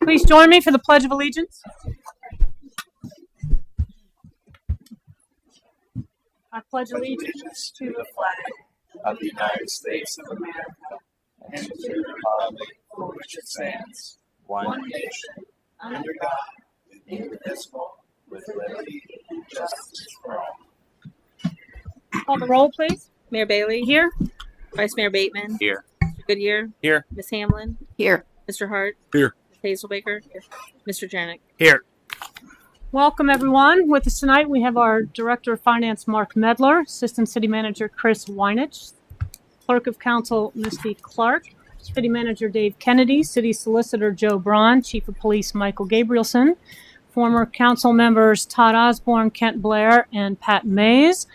Please join me for the Pledge of Allegiance. I pledge allegiance to the flag of the United States of America and to the republic for which it stands, one nation, under God, indivisible, with liberty and justice for all. Call the roll, please. Mayor Bailey? Here. Vice Mayor Bateman? Here. Mr. Goodyear? Here. Ms. Hamlin? Here. Mr. Hart? Here. Ms. Hazelbaker? Here. Mr. Janik? Here. Welcome, everyone. With us tonight, we have our Director of Finance, Mark Medler, Assistant City Manager, Chris Weinich, Clerk of Council, Misty Clark, City Manager, Dave Kennedy, City Solicitor, Joe Braun, Chief of Police, Michael Gabrielson, former council members, Todd Osborne, Kent Blair, and Pat Mays,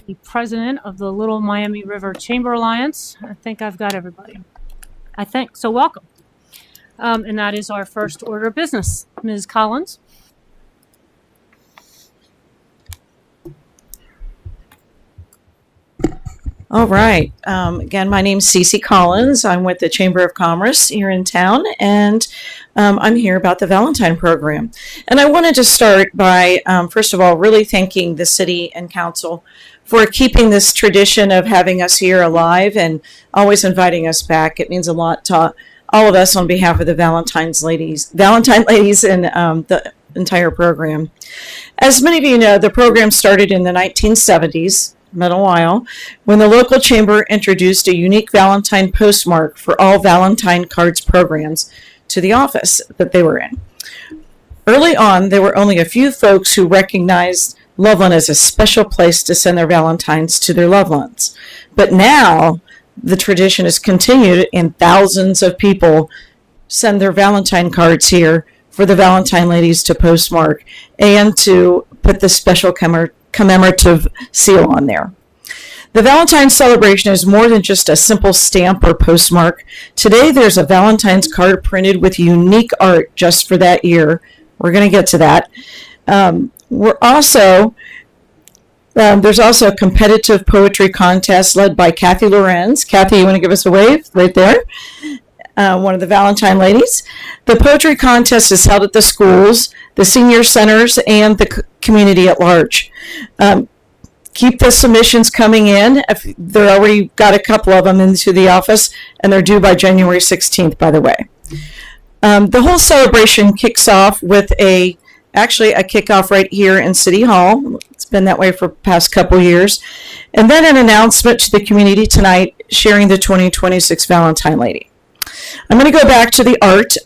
the President of the Little Miami River Chamber Alliance. I think I've got everybody. So welcome. And that is our first order of business. Ms. Collins. All right. Again, my name's Cece Collins. I'm with the Chamber of Commerce here in town, and I'm here about the Valentine program. And I wanted to start by, first of all, really thanking the city and council for keeping this tradition of having us here alive and always inviting us back. It means a lot to all of us on behalf of the Valentine ladies and the entire program. As many of you know, the program started in the 1970s. Been a while, when the local chamber introduced a unique Valentine postmark for all Valentine cards programs to the office that they were in. Early on, there were only a few folks who recognized Loveland as a special place to send their Valentines to their loved ones. But now, the tradition has continued, and thousands of people send their Valentine cards here for the Valentine ladies to postmark and to put the special commemorative seal on there. The Valentine's celebration is more than just a simple stamp or postmark. Today there's a Valentine's card printed with unique art just for that year. We're going to get to that. There's also a competitive poetry contest led by Kathy Lorenz. Kathy, you want to give us a wave right there? One of the Valentine ladies. The poetry contest is held at the schools, the senior centers, and the community at large. Keep the submissions coming in. If they're already got a couple of them into the office, and they're due by January 16th, by the way. The whole celebration kicks off with a kickoff right here in City Hall. It's been that way for the past couple years. And then an announcement to the community tonight sharing the 2026 Valentine Lady. I'm going to go back to the art.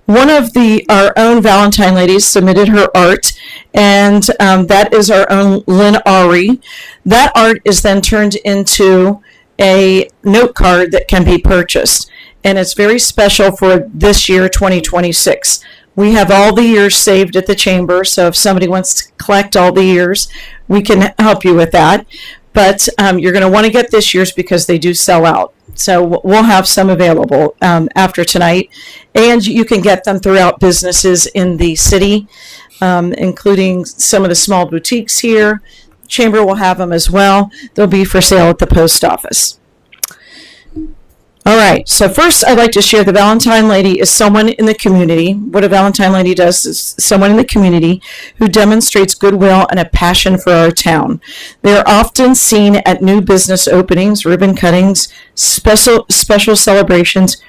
One of our own Valentine ladies submitted her art, and that is our own Lynn Ari. That art is then turned into a note card that can be purchased, and it's very special for this year, 2026. We have all the years saved at the chamber, so if somebody wants to collect all the years, we can help you with that. But you're going to want to get this year's because they do sell out. So we'll have some available after tonight. And you can get them throughout businesses in the city, including some of the small boutiques here. Chamber will have them as well. They'll be for sale at the post office. All right, so first I'd like to share the Valentine Lady is someone in the community. What a Valentine Lady does is someone in the community who demonstrates goodwill and a passion for our town. They are often seen at new business openings, ribbon cuttings, special celebrations,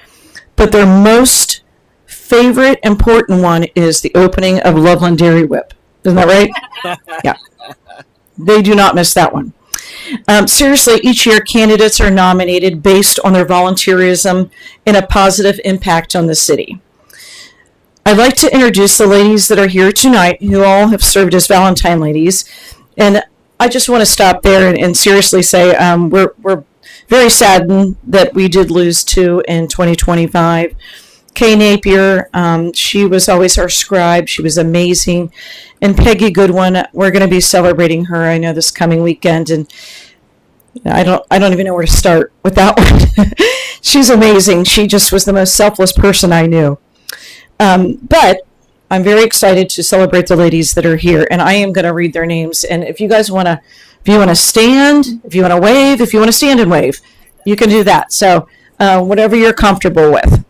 but their most favorite important one is the opening of Loveland Dairy Whip. Isn't that right? Yeah. They do not miss that one. Seriously, each year candidates are nominated based on their volunteerism and a positive impact on the city. I'd like to introduce the ladies that are here tonight who all have served as Valentine ladies. And I just want to stop there and seriously say we're very saddened that we did lose two in 2025. Kay Napier, she was always our scribe. She was amazing. And Peggy Goodwin, we're going to be celebrating her, I know, this coming weekend. And I don't even know where to start with that one. She's amazing. She just was the most selfless person I knew. But I'm very excited to celebrate the ladies that are here. And I am going to read their names. And if you guys want to stand, if you want to wave, if you want to stand and wave, you can do that. So whatever you're comfortable with.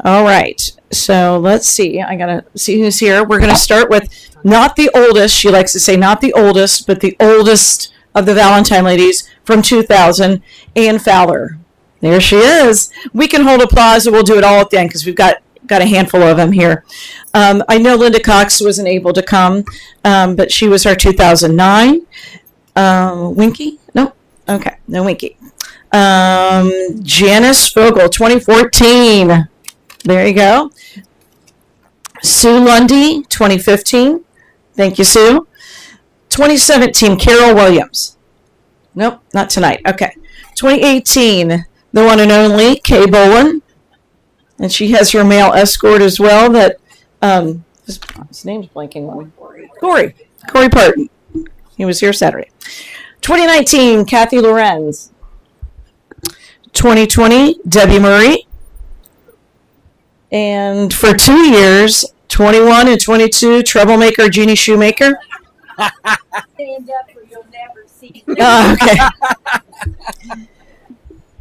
All right. So let's see. I got to see who's here. We're going to start with not the oldest. She likes to say not the oldest, but the oldest of the Valentine ladies from 2000, Ann Fowler. There she is. We can hold applause and we'll do it all at the end because we've got a handful of them here. I know Linda Cox wasn't able to come, but she was our 2009. Winky? No? Okay. No Winky. Janice Fogel, 2014. There you go. Sue Lundy, 2015. Thank you, Sue. 2017, Carol Williams. Nope, not tonight. Okay. 2018, the one and only Kay Bowen. And she has her male escort as well that, his name's blanking on me. Corey Parton. He was here Saturday. 2019, Kathy Lorenz. 2020, Debbie Murray. And for 2 years, 21 and 22, troublemaker Jeannie Shoemaker. Stand up or you'll never see. Okay.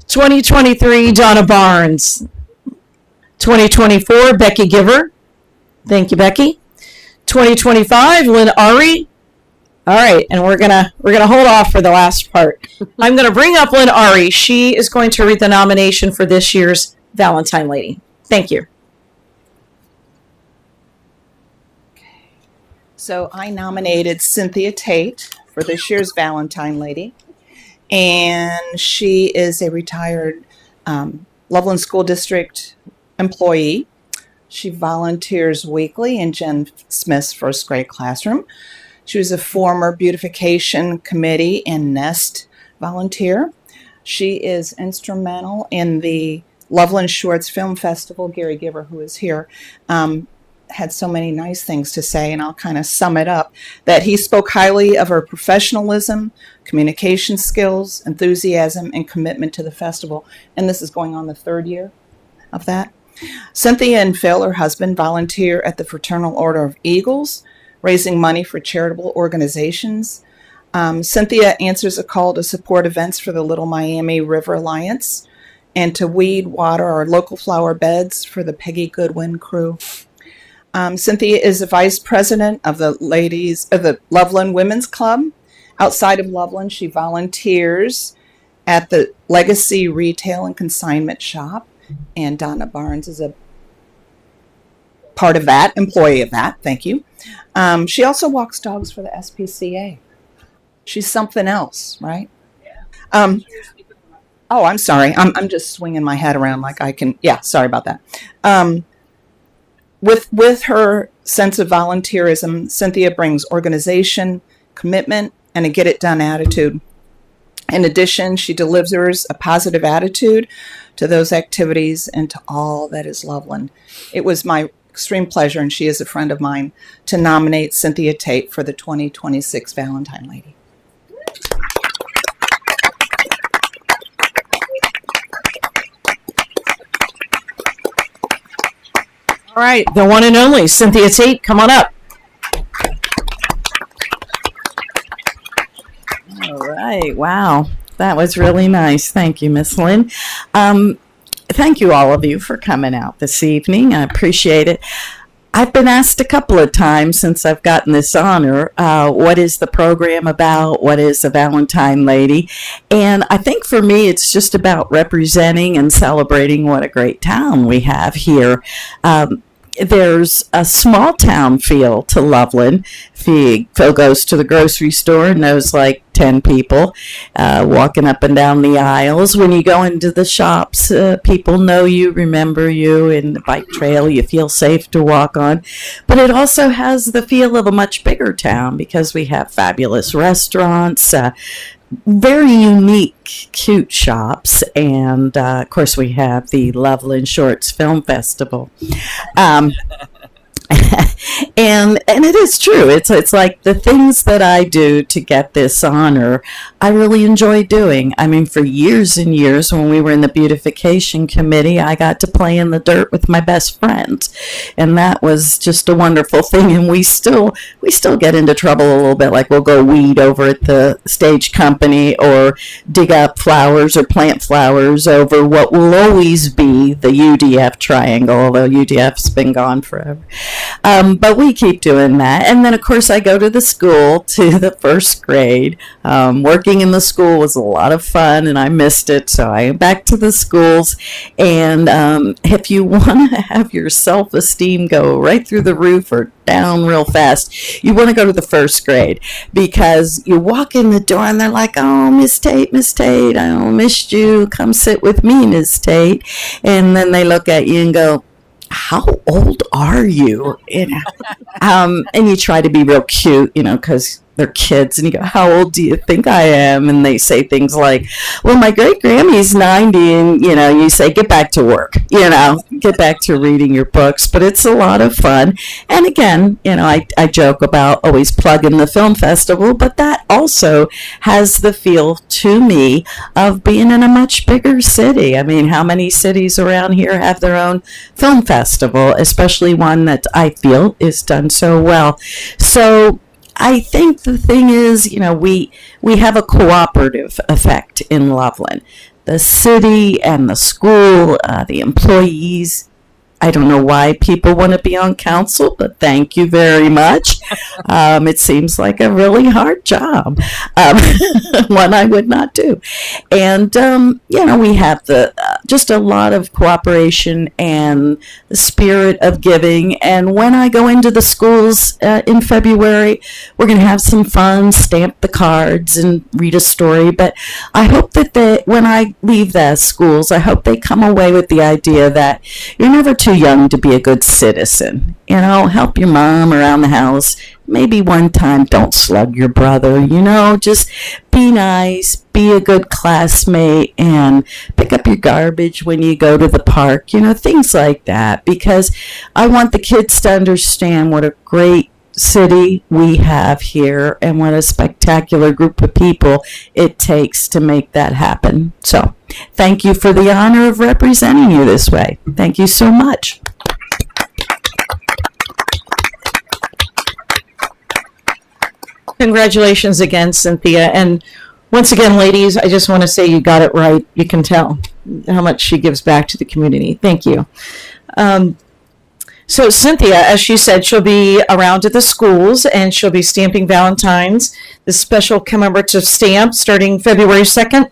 2023, Donna Barnes. 2024, Becky Giver. Thank you, Becky. 2025, Lynn Ari. All right, and we're gonna hold off for the last part. I'm gonna bring up Lynn Ari. She is going to read the nomination for this year's Valentine Lady. Thank you. So I nominated Cynthia Tate for this year's Valentine Lady, and she is a retired Loveland School District employee. She volunteers weekly in Jen Smith's first grade classroom. She was a former beautification committee and Nest volunteer. She is instrumental in the Loveland Shorts Film Festival. Gary Giver, who is here, had so many nice things to say, and I'll kind of sum it up, that he spoke highly of her professionalism, communication skills, enthusiasm, and commitment to the festival. And this is going on the third year of that. Cynthia and Phil, her husband, volunteer at the Fraternal Order of Eagles, raising money for charitable organizations. Cynthia answers a call to support events for the Little Miami River Alliance and to weed, water our local flower beds for the Peggy Goodwin crew. Cynthia is the vice president of the Loveland Women's Club. Outside of Loveland, she volunteers at the Legacy Retail and Consignment Shop, and Donna Barnes is a part of that, employee of that. Thank you. She also walks dogs for the SPCA. She's something else, right? Oh, I'm sorry. I'm just swinging my head around like I can. Yeah, sorry about that. With her sense of volunteerism, Cynthia brings organization, commitment, and a get-it-done attitude. In addition, she delivers a positive attitude to those activities and to all that is Loveland. It was my extreme pleasure, and she is a friend of mine, to nominate Cynthia Tate for the 2026 Valentine Lady. All right, the one and only Cynthia Tate, come on up. All right, wow. That was really nice. Thank you, Miss Lynn. Thank you, all of you, for coming out this evening. I appreciate it. I've been asked a couple of times since I've gotten this honor, what is the program about? What is a Valentine Lady? And I think for me, it's just about representing and celebrating what a great town we have here. There's a small town feel to Loveland. Phil goes to the grocery store and knows like 10 people walking up and down the aisles. When you go into the shops, people know you, remember you. In the bike trail, you feel safe to walk on. But it also has the feel of a much bigger town because we have fabulous restaurants, very unique, cute shops, and of course we have the Loveland Shorts Film Festival. and it is true. It's like the things that I do to get this honor, I really enjoy doing. I mean, for years and years, when we were in the beautification committee, I got to play in the dirt with my best friends, and that was just a wonderful thing. And we still get into trouble a little bit. Like we'll go weed over at the stage company, or dig up flowers or plant flowers over what will always be the UDF triangle, although UDF's been gone forever. But we keep doing that. And then, of course, I go to the school, to the first grade. Working in the school was a lot of fun, and I missed it. So I am back to the schools. And if you want to have your self-esteem go right through the roof or down real fast, you want to go to the first grade, because you walk in the door and they're like, oh, Miss Tate, I missed you. Come sit with me, Miss Tate. And then they look at you and go, how old are you? And you try to be real cute, because they're kids, and you go, how old do you think I am? And they say things like, well, my great Grammy's 90, and you say, get back to work, get back to reading your books. But it's a lot of fun. And again, I joke about always plugging the film festival, but that also has the feel to me of being in a much bigger city. I mean, how many cities around here have their own film festival, especially one that I feel is done so well? So I think the thing is, we have a cooperative effect in Loveland. The city and the school, the employees. I don't know why people want to be on council, but thank you very much. It seems like a really hard job, one I would not do. And, we have just a lot of cooperation and the spirit of giving. And when I go into the schools in February, we're going to have some fun, stamp the cards and read a story. But I hope that when I leave the schools, I hope they come away with the idea that you're never too young to be a good citizen. Help your mom around the house. Maybe one time, don't slug your brother, just be nice, be a good classmate, and pick up your garbage when you go to the park, things like that. Because I want the kids to understand what a great city we have here and what a spectacular group of people it takes to make that happen. So thank you for the honor of representing you this way. Thank you so much. Congratulations again, Cynthia. And once again, ladies, I just want to say you got it right. You can tell how much she gives back to the community. Thank you. So Cynthia, as she said, she'll be around at the schools, and she'll be stamping Valentine's, the special commemorative stamp, starting February 2nd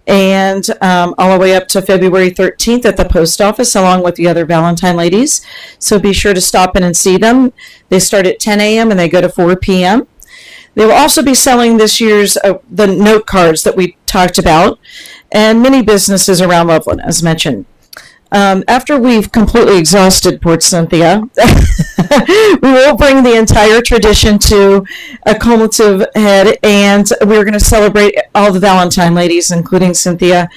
and all the way up to February 13th at the post office, along with the other Valentine ladies. So be sure to stop in and see them. They start at 10 a.m. and they go to 4 p.m. They will also be selling this year's the note cards that we talked about, and many businesses around Loveland, as mentioned. After we've completely exhausted Port Cynthia, we will bring the entire tradition to a cumulative head, and we're going to celebrate all the Valentine ladies, including Cynthia,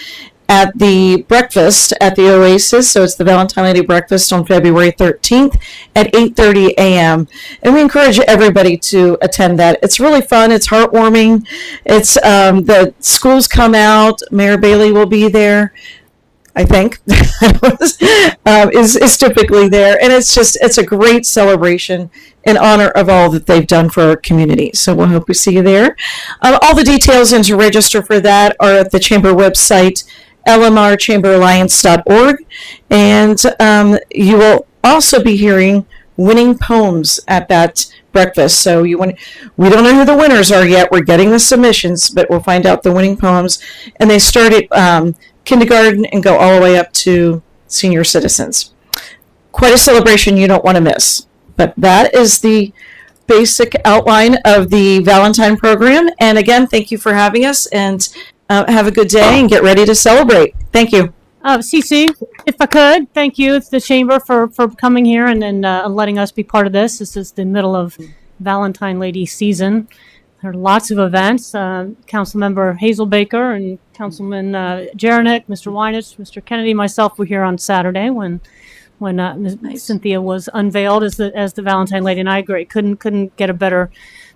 at the breakfast at the Oasis. So it's the Valentine Lady Breakfast on February 13th at 8:30 a.m. And we encourage everybody to attend that. It's really fun. It's heartwarming. It's the schools come out. Mayor Bailey will be there, I think, is typically there. And it's a great celebration in honor of all that they've done for our community. So we'll hope we see you there. All the details and to register for that are at the Chamber website, lmrchamberalliance.org. And you will also be hearing winning poems at that breakfast. So we don't know who the winners are yet. We're getting the submissions, but we'll find out the winning poems. And they start at kindergarten and go all the way up to senior citizens. Quite a celebration you don't want to miss. But that is the basic outline of the Valentine program. And again, thank you for having us, and have a good day and get ready to celebrate. Thank you. Cece, if I could, thank you. It's the Chamber for coming here and letting us be part of this. This is the middle of Valentine Lady season. There are lots of events. Councilmember Hazel Baker and Councilman Jaranek, Mr. Weinitz, Mr. Kennedy, myself were here on Saturday when when Cynthia was unveiled as the Valentine lady, and I agree. Couldn't get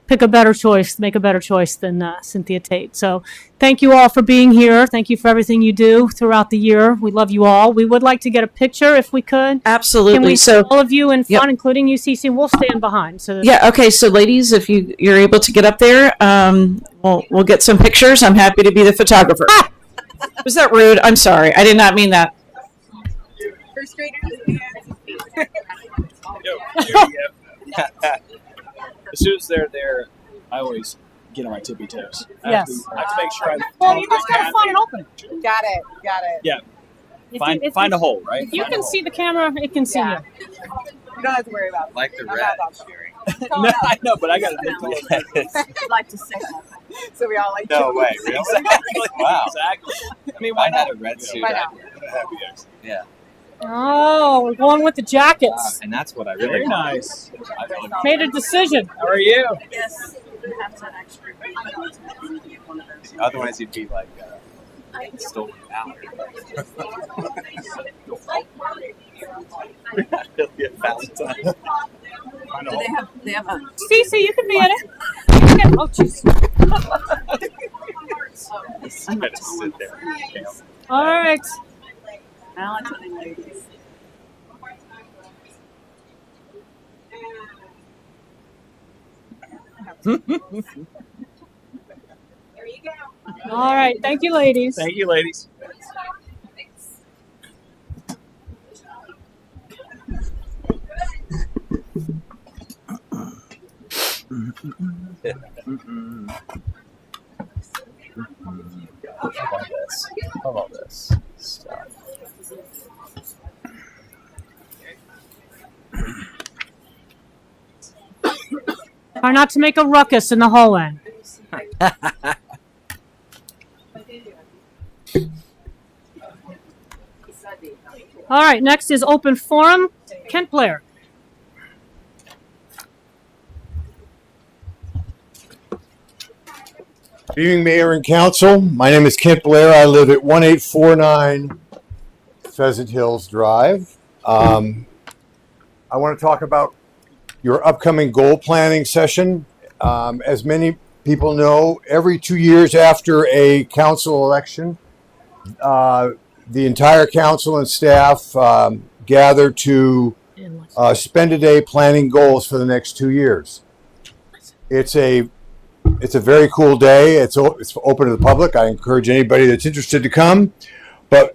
pick a better choice, make a better choice than Cynthia Tate. So thank you all for being here. Thank you for everything you do throughout the year. We love you all. We would like to get a picture if we could. Absolutely. Can we So, all of you in Yep. front, including UCC? We'll stand behind. So yeah, okay. So, ladies, if you're able to get up there, we'll get some pictures. I'm happy to be the photographer. Was that rude? I'm sorry. I did not mean that. First graders. As soon as they're there, I always get on my tippy toes. Yes. I have to make sure I well, you just gotta find it open. Got it. Yeah. If Find a hole, right? If you Find a can hole. see the camera, it can see Yeah. you. You don't have to worry about it. Like the I'm red. not about steering. No, I know, but I got to think I'd like to say so we all like No you. way, really? Exactly. Wow. Exactly. I mean, why not a red suit? Why not? Yeah. Oh, we're going with the jackets. And that's what I really Very nice. Made a decision. How are you? Yes. You have to actually Otherwise, you'd be like stolen valor. Really a Valentine. they have a Cece, you can be in it. You can- Oh, jeez. I'm gonna sit there. All right. Valentine ladies. There you go. All right. Thank you, ladies. Thank you, ladies. How about this stuff? Try not to make a ruckus in the hallway. All right. Next is open forum. Kent Blair. Good evening, Mayor and Council. My name is Kent Blair. I live at 1849 Pheasant Hills Drive. I want to talk about your upcoming goal planning session. As many people know, every 2 years after a council election, the entire council and staff gather to spend a day planning goals for the next 2 years. It's a very cool day. It's open to the public. I encourage anybody that's interested to come. But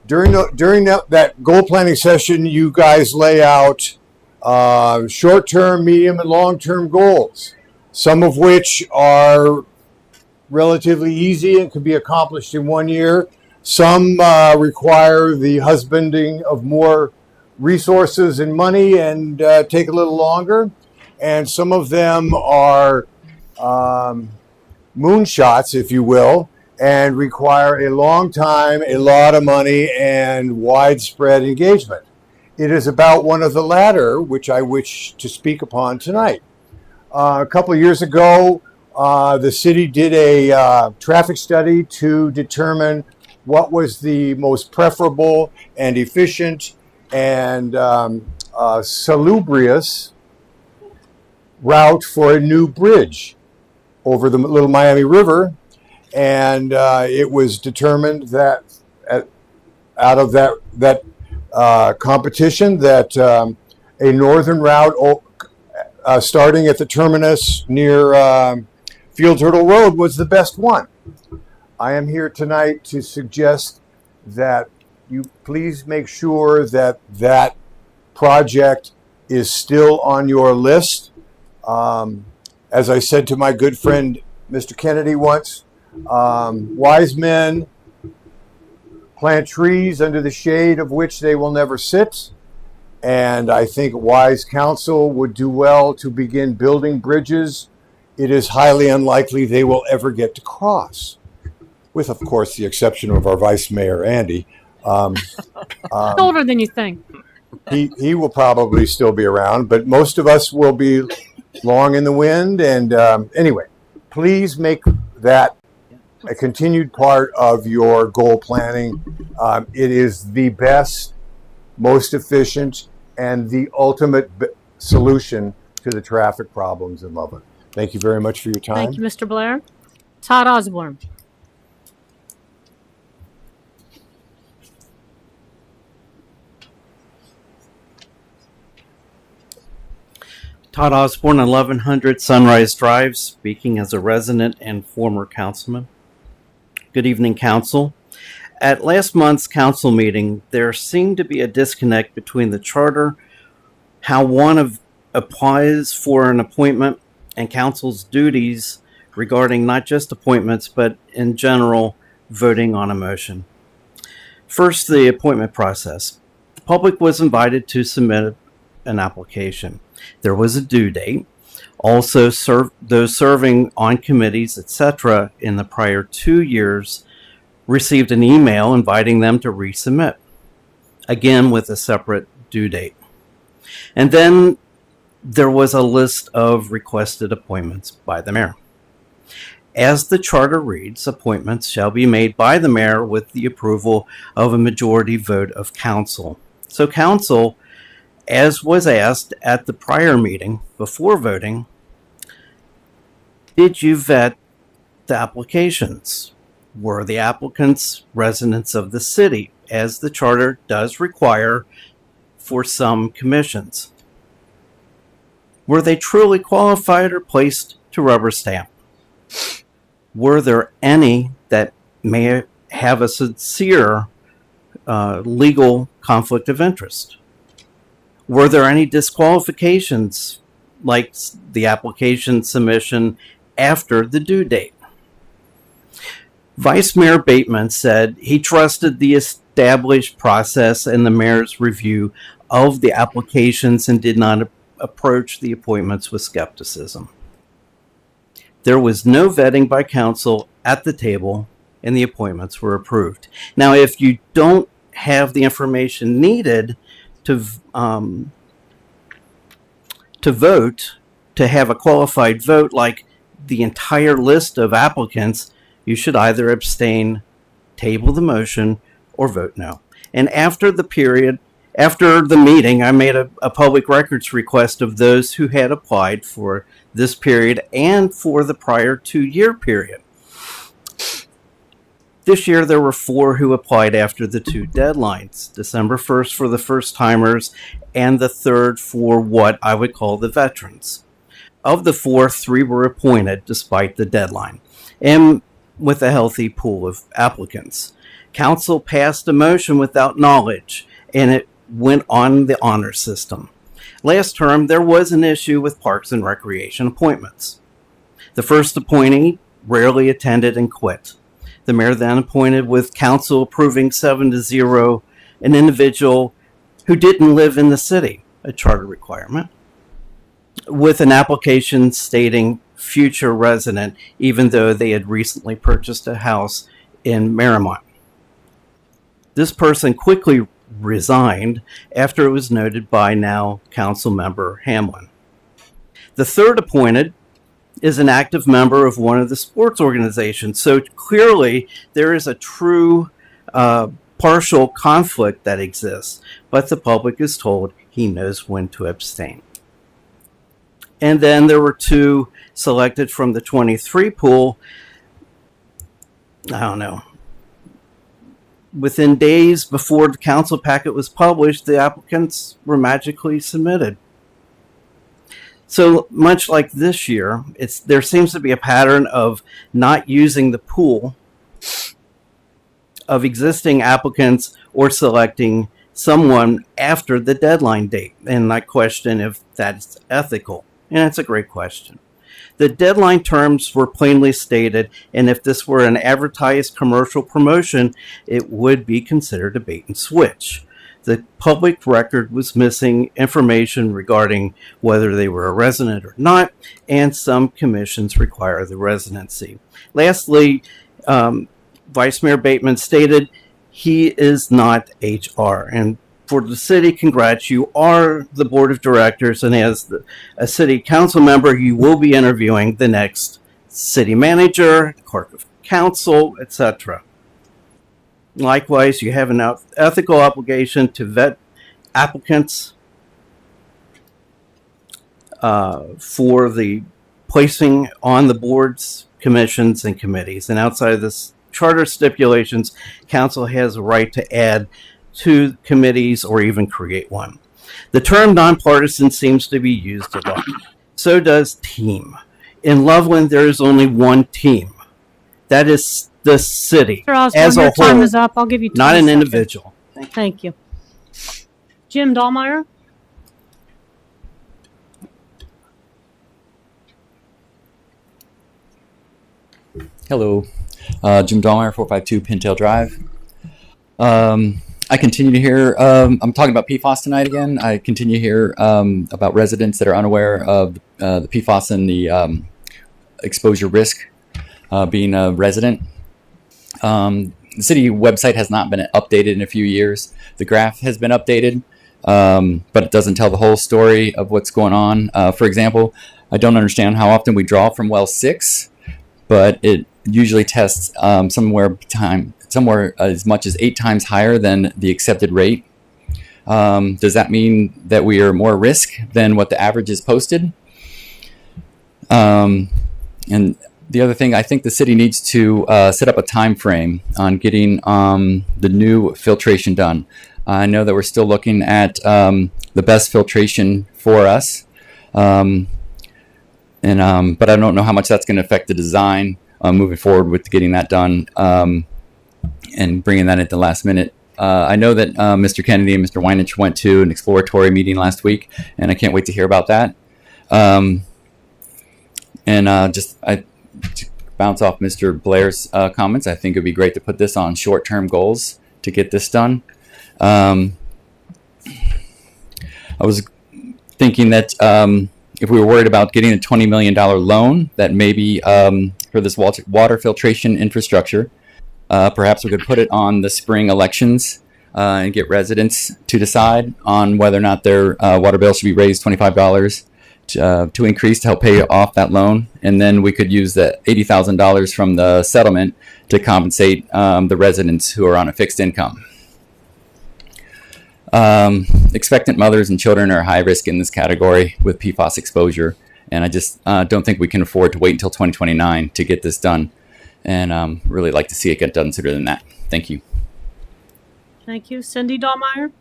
during that goal planning session, you guys lay out short-term, medium, and long-term goals, some of which are relatively easy and can be accomplished in 1 year. Some require the husbanding of more resources and money and take a little longer. And some of them are moonshots, if you will, and require a long time, a lot of money, and widespread engagement. It is about one of the latter, which I wish to speak upon tonight. A couple of years ago, the city did a traffic study to determine what was the most preferable and efficient and salubrious route for a new bridge over the Little Miami River, and it was determined that out of that competition that a northern route starting at the terminus near Field Turtle Road was the best one. I am here tonight to suggest that you please make sure that that project is still on your list. As I said to my good friend, Mr. Kennedy, once, wise men plant trees under the shade of which they will never sit. And I think wise council would do well to begin building bridges. It is highly unlikely they will ever get to cross, with, of course, the exception of our Vice Mayor, Andy. Older than you think. He will probably still be around, but most of us will be long in the wind. And anyway, please make that a continued part of your goal planning. It is the best most efficient, and the ultimate solution to the traffic problems in Loveland. Thank you very much for your time. Thank you, Mr. Blair. Todd Osborne. Todd Osborne, 1100 Sunrise Drive, speaking as a resident and former councilman. Good evening, council. At last month's council meeting, there seemed to be a disconnect between the charter, how one applies for an appointment, and council's duties regarding not just appointments, but in general, voting on a motion. First, the appointment process. The public was invited to submit an application. There was a due date. Also, those serving on committees, etc., in the prior 2 years received an email inviting them to resubmit, again with a separate due date. And then there was a list of requested appointments by the mayor. As the charter reads, appointments shall be made by the mayor with the approval of a majority vote of council. So council, as was asked at the prior meeting before voting, did you vet the applications? Were the applicants residents of the city, as the charter does require for some commissions? Were they truly qualified or placed to rubber stamp? Were there any that may have a sincere legal conflict of interest? Were there any disqualifications, like the application submission after the due date? Vice Mayor Bateman said he trusted the established process and the mayor's review of the applications and did not approach the appointments with skepticism. There was no vetting by council at the table, and the appointments were approved. Now, if you don't have the information needed to vote, to have a qualified vote, like the entire list of applicants, you should either abstain, table the motion, or vote no. And after the meeting, I made a public records request of those who had applied for this period and for the prior 2-year period. This year, there were 4 who applied after the 2 deadlines, December 1st for the first-timers and the 3rd for what I would call the veterans. Of the 4, 3 were appointed despite the deadline, and with a healthy pool of applicants. Council passed a motion without knowledge, and it went on the honor system. Last term, there was an issue with Parks and Recreation appointments. The first appointee rarely attended and quit. The mayor then appointed, with council approving 7-0, an individual who didn't live in the city, a charter requirement, with an application stating future resident, even though they had recently purchased a house in Marymount. This person quickly resigned after it was noted by now council member Hamlin. The third appointed is an active member of one of the sports organizations, so clearly there is a true partial conflict that exists, but the public is told he knows when to abstain. And then there were 2 selected from the 23 pool. I don't know. Within days before the council packet was published, the applicants were magically submitted. So much like this year, there seems to be a pattern of not using the pool of existing applicants or selecting someone after the deadline date. And I question if that's ethical. And it's a great question. The deadline terms were plainly stated, and if this were an advertised commercial promotion, it would be considered a bait and switch. The public record was missing information regarding whether they were a resident or not, and some commissions require the residency. Lastly, Vice Mayor Bateman stated he is not HR, and for the city, congrats, you are the board of directors, and as a city council member, you will be interviewing the next city manager, clerk of council, etc. Likewise, you have an ethical obligation to vet applicants for the placing on the boards, commissions, and committees. And outside of this charter stipulations, council has a right to add to committees or even create one. The term nonpartisan seems to be used a lot. So does team. In Loveland, there is only one team. That is the city Mr. Osborne, as your a time whole, is up. I'll give you 20 not an seconds. individual. Thank you. Jim Dahlmeyer? Hello, Jim Dahlmeyer, 452 Pintail Drive. I continue to hear, I'm talking about PFAS tonight again. I continue to hear about residents that are unaware of the PFAS and the exposure risk being a resident. The city website has not been updated in a few years. The graph has been updated, but it doesn't tell the whole story of what's going on. For example, I don't understand how often we draw from well 6, but it usually tests somewhere as much as 8 times higher than the accepted rate. Does that mean that we are more risk than what the average is posted? And the other thing, I think the city needs to set up a time frame on getting the new filtration done. I know that we're still looking at the best filtration for us, but I don't know how much that's going to affect the design moving forward with getting that done and bringing that at the last minute. I know that Mr. Kennedy and Mr. Weinich went to an exploratory meeting last week, and I can't wait to hear about that. I to bounce off Mr. Blair's comments, I think it would be great to put this on short-term goals to get this done. I was thinking that if we were worried about getting a $20 million loan, that maybe for this water filtration infrastructure, perhaps we could put it on the spring elections and get residents to decide on whether or not their water bill should be raised $25 to increase to help pay off that loan. And then we could use the $80,000 from the settlement to compensate the residents who are on a fixed income. Expectant mothers and children are high risk in this category with PFAS exposure. And I just don't think we can afford to wait until 2029 to get this done. And really like to see it get done sooner than that. Thank you. Thank you. Cindy Dahlmeyer?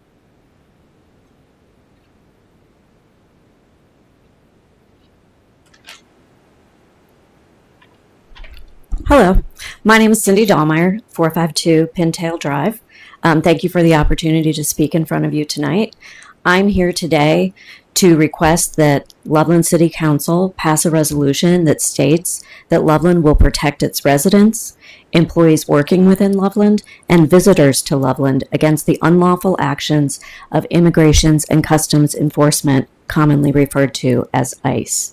Hello, my name is Cindy Dahlmeyer, 452 Pintail Drive. Thank you for the opportunity to speak in front of you tonight. I'm here today to request that Loveland City Council pass a resolution that states that Loveland will protect its residents, employees working within Loveland, and visitors to Loveland against the unlawful actions of Immigrations and Customs Enforcement, commonly referred to as ICE.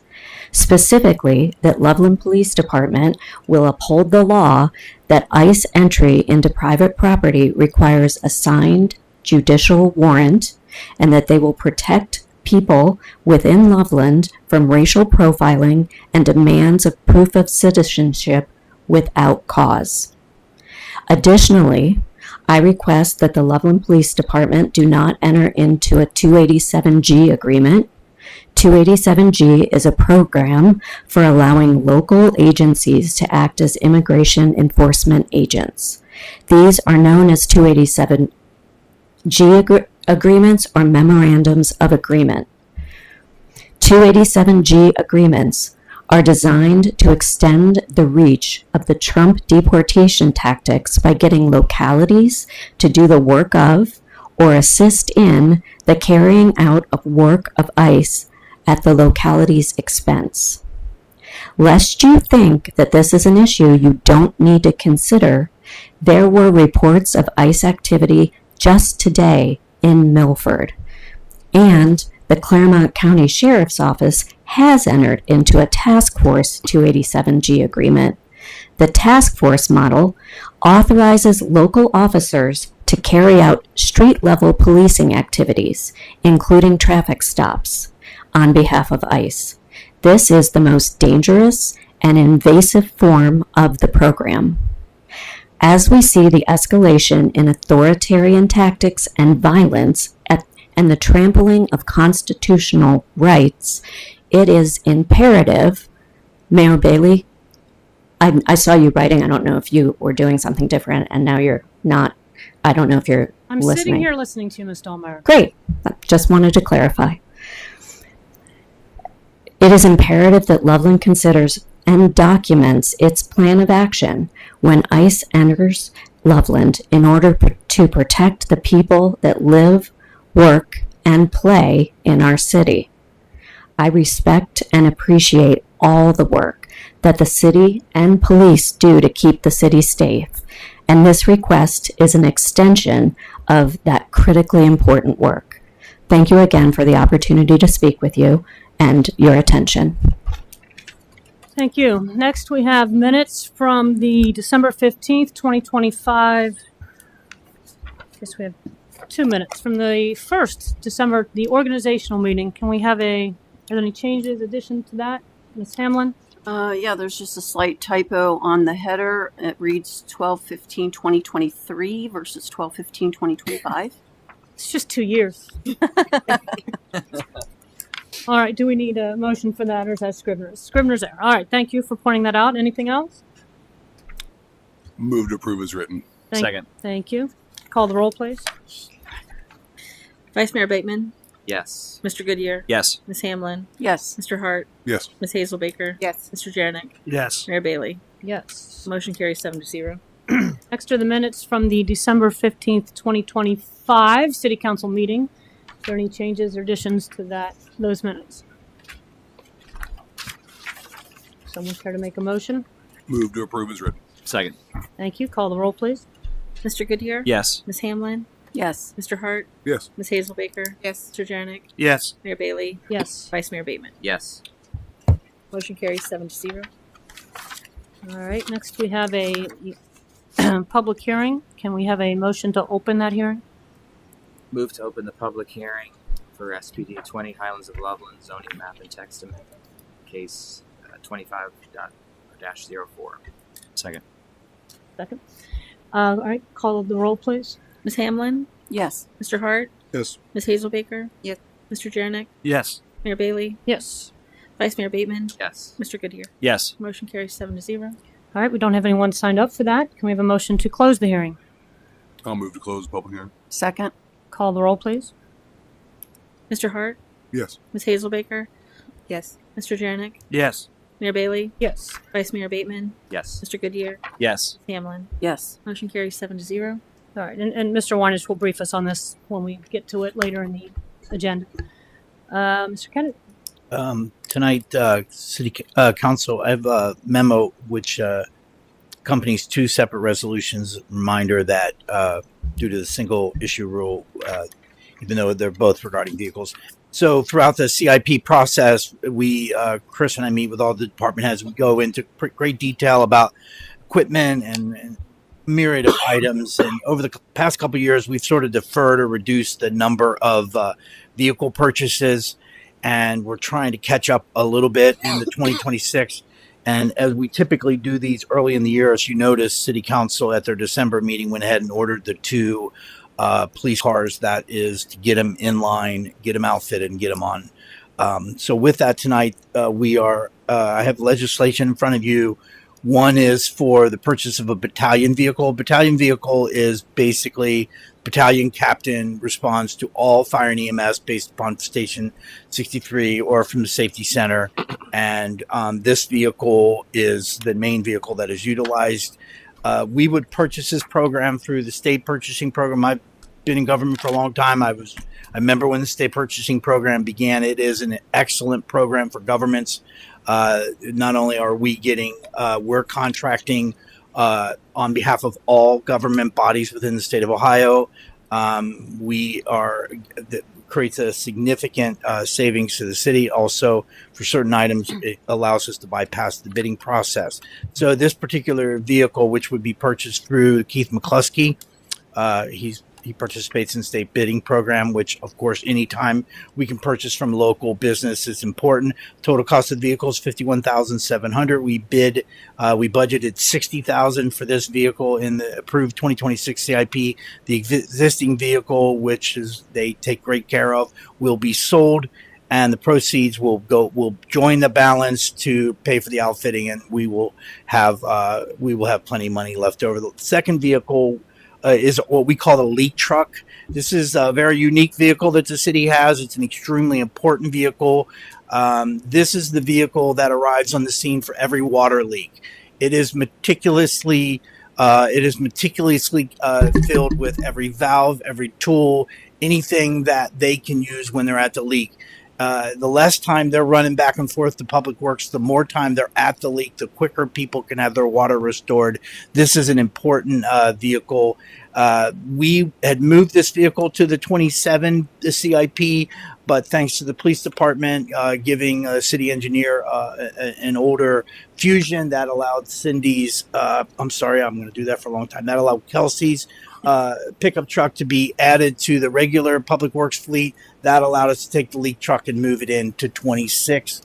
Specifically, that Loveland Police Department will uphold the law that ICE entry into private property requires a signed judicial warrant, and that they will protect people within Loveland from racial profiling and demands of proof of citizenship without cause. Additionally, I request that the Loveland Police Department do not enter into a 287G agreement. 287G is a program for allowing local agencies to act as immigration enforcement agents. These are known as 287G agreements or memorandums of agreement. 287G agreements are designed to extend the reach of the Trump deportation tactics by getting localities to do the work of or assist in the carrying out of work of ICE at the locality's expense. Lest you think that this is an issue you don't need to consider, there were reports of ICE activity just today in Milford, and the Claremont County Sheriff's Office has entered into a Task Force 287G agreement. The task force model authorizes local officers to carry out street-level policing activities, including traffic stops, on behalf of ICE. This is the most dangerous and invasive form of the program. As we see the escalation in authoritarian tactics and violence and the trampling of constitutional rights, it is imperative, Mayor Bailey, I saw you writing. I don't know if you were doing something different and now you're not. I don't know if you're I'm listening. sitting here listening to you, Ms. Dahlmeyer. Great. Just wanted to clarify. It is imperative that Loveland considers and documents its plan of action when ICE enters Loveland in order to protect the people that live, work, and play in our city. I respect and appreciate all the work that the city and police do to keep the city safe, and this request is an extension of that critically important work. Thank you again for the opportunity to speak with you and your attention. Thank you. Next, we have minutes from the December 15th, 2025. I guess we have 2 minutes from the first December, the organizational meeting. Can we have are there any changes, addition to that? Ms. Hamlin? Yeah, there's just a slight typo on the header. It reads 12/15/2023 versus 12/15/2025. It's just 2 years. All right, do we need a motion for that, or is that Scrivener's? Scrivener's error. All right, thank you for pointing that out. Anything else? Move to approve as written. Second. Thank you. Call the roll, please. Vice Mayor Bateman, Yes. Mr. Goodyear, Yes. Ms. Hamlin, Yes. Mr. Hart, Yes. Ms. Hazelbaker, Yes. Mr. Jarnick, Yes. Mayor Bailey. Yes. Motion carries 7-0. Next are the minutes from the December 15th, 2025 City Council meeting. Is there any changes or additions to those minutes? Someone care to make a motion? Move to approve as written. Second. Thank you. Call the roll, please. Mr. Goodyear, Yes. Ms. Hamlin, Yes. Mr. Hart, Yes. Ms. Hazelbaker, Yes. Mr. Jarnick, Yes. Mayor Bailey, Yes. Vice Mayor Bateman. Yes. Motion carries 7-0. All right. Next, we have a public hearing. Can we have a motion to open that hearing? Move to open the public hearing for SPD 20 Highlands of Loveland zoning map and text amendment, case 25-04. Second. Second. All right. Call the roll, please. Ms. Hamlin, Yes. Mr. Hart, Yes. Ms. Hazelbaker, Yes. Mr. Jarnick, Yes. Mayor Bailey, Yes. Vice Mayor Bateman, Yes. Mr. Goodyear. Yes. Motion carries 7-0. All right. We don't have anyone signed up for that. Can we have a motion to close the hearing? I'll move to close the public hearing. Second. Call the roll, please. Mr. Hart, Yes. Ms. Hazelbaker, Yes. Mr. Jarnick, Yes. Mayor Bailey, Yes. Vice Mayor Bateman, Yes. Mr. Goodyear, Yes. Ms. Hamlin. Yes. Motion carries 7-0. All right. And Mr. Weiners will brief us on this when we get to it later in the agenda. Mr. Kennedy? Tonight, City Council, I have a memo which accompanies two separate resolutions. Reminder that due to the single issue rule, even though they're both regarding vehicles. So throughout the CIP process, we, Chris and I meet with all the department heads. We go into great detail about equipment and myriad of items. And over the past couple of years, we've sort of deferred or reduced the number of vehicle purchases. And we're trying to catch up a little bit in the 2026. And as we typically do these early in the year, as you notice, City Council at their December meeting went ahead and ordered the two police cars. That is to get them in line, get them outfitted, and get them on. So with that tonight, I have legislation in front of you. One is for the purchase of a battalion vehicle. Battalion vehicle is basically battalion captain responds to all fire and EMS based upon Station 63 or from the safety center. And this vehicle is the main vehicle that is utilized. We would purchase this program through the state purchasing program. I've been in government for a long time. I remember when the state purchasing program began. It is an excellent program for governments. Not only are we getting, we're contracting on behalf of all government bodies within the state of Ohio. That creates a significant savings to the city. Also, for certain items, it allows us to bypass the bidding process. So this particular vehicle, which would be purchased through Keith McCluskey, he's he participates in state bidding program, which of course, anytime we can purchase from local business is important. Total cost of the vehicle is $51,700. We budgeted $60,000 for this vehicle in the approved 2026 CIP. The existing vehicle, which is they take great care of, will be sold, and the proceeds will join the balance to pay for the outfitting, and we will have plenty of money left over. The second vehicle is what we call the leak truck. This is a very unique vehicle that the city has. It's an extremely important vehicle. This is the vehicle that arrives on the scene for every water leak. It is meticulously filled with every valve, every tool, anything that they can use when they're at the leak. The less time they're running back and forth to Public Works, the more time they're at the leak, the quicker people can have their water restored. This is an important vehicle. We had moved this vehicle to the 27 CIP, but thanks to the police department giving a city engineer an older Fusion that allowed Cindy's, I'm going to do that for a long time, that allowed Kelsey's pickup truck to be added to the regular Public Works fleet. That allowed us to take the leak truck and move it into 26.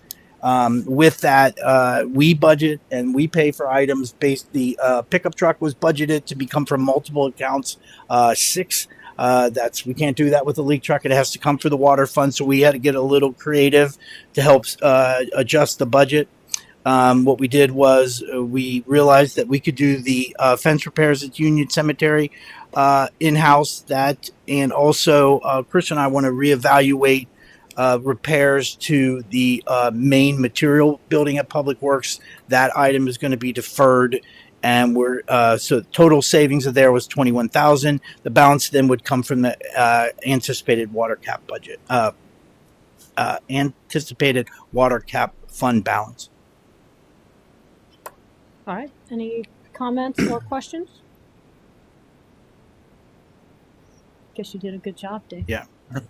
With that, we budget and we pay for items based. The pickup truck was budgeted to become from multiple accounts. 6. We can't do that with the leak truck. It has to come for the water fund. So we had to get a little creative to help adjust the budget. What we did was we realized that we could do the fence repairs at Union Cemetery in-house. That, and also Chris and I want to reevaluate repairs to the main material building at Public Works. That item is going to be deferred, and we're so total savings of there was $21,000. The balance then would come from the anticipated water cap budget, anticipated water cap fund balance. All right. Any comments or questions? Guess you did a good job, Dave. Yeah. All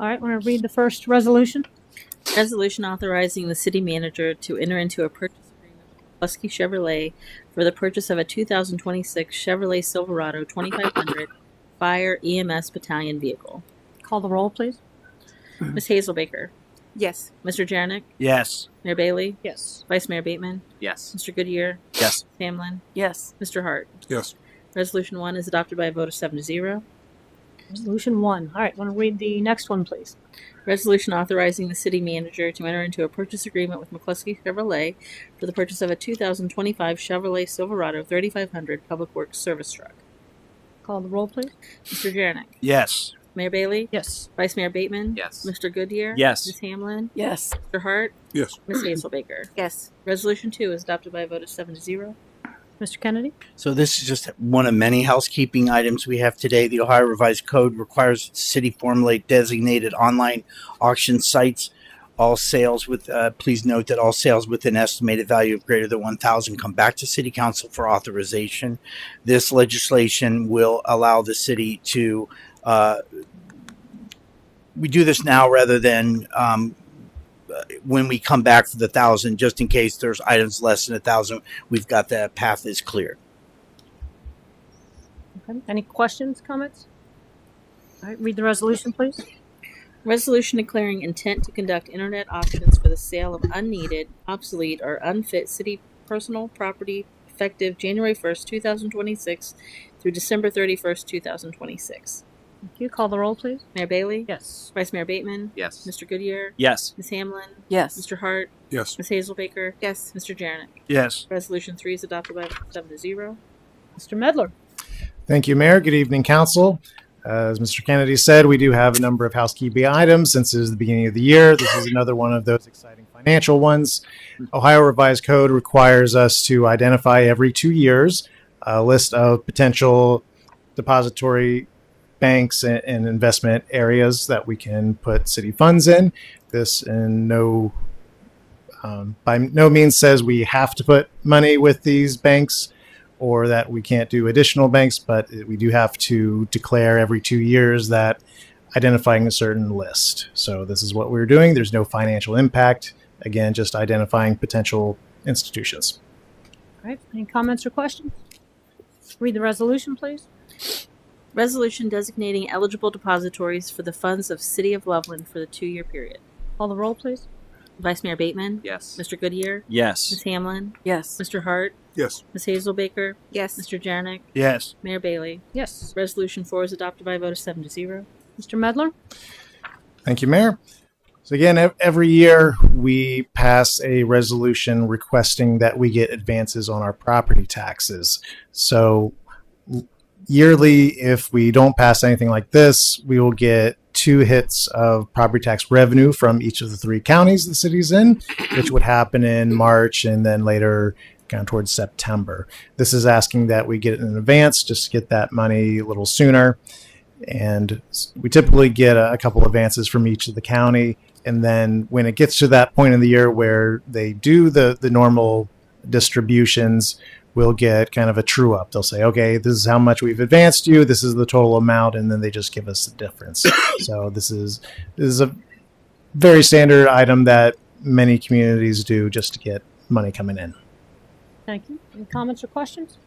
right. Want to read the first resolution? Resolution authorizing the city manager to enter into a purchase agreement with Husky Chevrolet for the purchase of a 2026 Chevrolet Silverado 2500 Fire EMS Battalion vehicle. Call the roll, please. Ms. Hazelbaker. Yes. Mr. Jarnick. Yes. Mayor Bailey. Yes. Vice Mayor Bateman. Yes. Mr. Goodyear. Yes. Hamlin. Yes. Mr. Hart. Yes. Resolution 1 is adopted by a vote of 7-0. Resolution 1. All right. Want to read the next one, please? Resolution authorizing the city manager to enter into a purchase agreement with McCluskey Chevrolet for the purchase of a 2025 Chevrolet Silverado 3500 Public Works service truck. Call the roll, please. Mr. Jarnick. Yes. Mayor Bailey. Yes. Vice Mayor Bateman. Yes. Mr. Goodyear. Yes. Ms. Hamlin. Yes. Mr. Hart. Yes. Ms. Hazelbaker. Yes. Resolution 2 is adopted by a vote of 7-0. Mr. Kennedy? So this is just one of many housekeeping items we have today. The Ohio Revised Code requires the city formulate designated online auction sites. All sales with, please note that all sales with an estimated value of greater than 1,000 come back to City Council for authorization. This legislation will allow the city to, we do this now rather than when we come back for the 1,000, just in case there's items less than 1,000, we've got that path is clear. Okay. Any questions, comments? All right. Read the resolution, please. Resolution declaring intent to conduct internet auctions for the sale of unneeded, obsolete, or unfit city personal property effective January 1st, 2026 through December 31st, 2026. Thank you. Call the roll, please. Mayor Bailey. Yes. Vice Mayor Bateman. Yes. Mr. Goodyear. Yes. Ms. Hamlin. Yes. Mr. Hart. Yes. Ms. Hazelbaker. Yes. Mr. Jarnick. Yes. Resolution 3 is adopted by 7-0. Mr. Medler? Thank you, Mayor. Good evening, Council. As Mr. Kennedy said, we do have a number of housekeeping items since it is the beginning of the year. This is another one of those exciting financial ones. Ohio Revised Code requires us to identify every 2 years a list of potential depository banks and investment areas that we can put city funds in. This by no means says we have to put money with these banks or that we can't do additional banks, but we do have to declare every 2 years that identifying a certain list. So this is what we're doing. There's no financial impact. Again, just identifying potential institutions. All right. Any comments or questions? Read the resolution, please. Resolution designating eligible depositories for the funds of City of Loveland for the 2-year period. Call the roll, please. Vice Mayor Bateman? Yes. Mr. Goodyear? Yes. Ms. Hamlin? Yes. Mr. Hart? Yes. Ms. Hazelbaker? Yes. Mr. Jarnick? Yes. Mayor Bailey? Yes. Resolution 4 is adopted by a vote of 7-0. Mr. Medler? Thank you, Mayor. So again, every year we pass a resolution requesting that we get advances on our property taxes. So yearly, if we don't pass anything like this, we will get 2 hits of property tax revenue from each of the 3 counties the city's in, which would happen in March and then later kind of towards September. This is asking that we get it in advance just to get that money a little sooner. And we typically get a couple advances from each of the county. And then when it gets to that point in the year where they do the normal distributions, we'll get kind of a true up. They'll say, okay, this is how much we've advanced you. This is the total amount. And then they just give us the difference. So this is a very standard item that many communities do just to get money coming in. Thank you. Any comments or questions?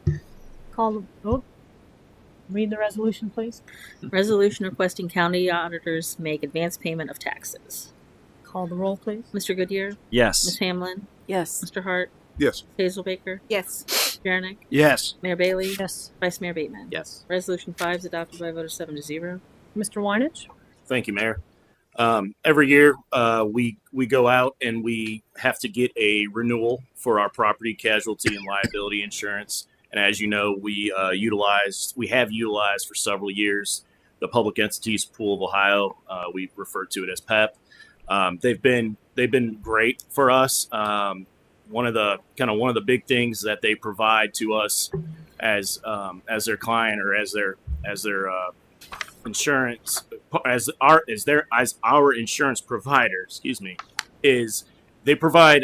Call the vote. Read the resolution, please. Resolution requesting county auditors make advance payment of taxes. Call the roll, please. Mr. Goodyear? Ms. Yes. Hamlin? Yes. Mr. Hart? Yes. Hazelbaker? Yes. Jarnick? Yes. Mayor Bailey? Yes. Vice Mayor Bateman? Yes. Resolution 5 is adopted by a vote of 7-0. Mr. Weinich? Thank you, Mayor. Every year, we go out and we have to get a renewal for our property, casualty, and liability insurance. And as you know, we have utilized for several years the Public Entities Pool of Ohio. We refer to it as PEP. They've been great for us. One of the big things that they provide to us as their client or as their insurance as our insurance provider, is they provide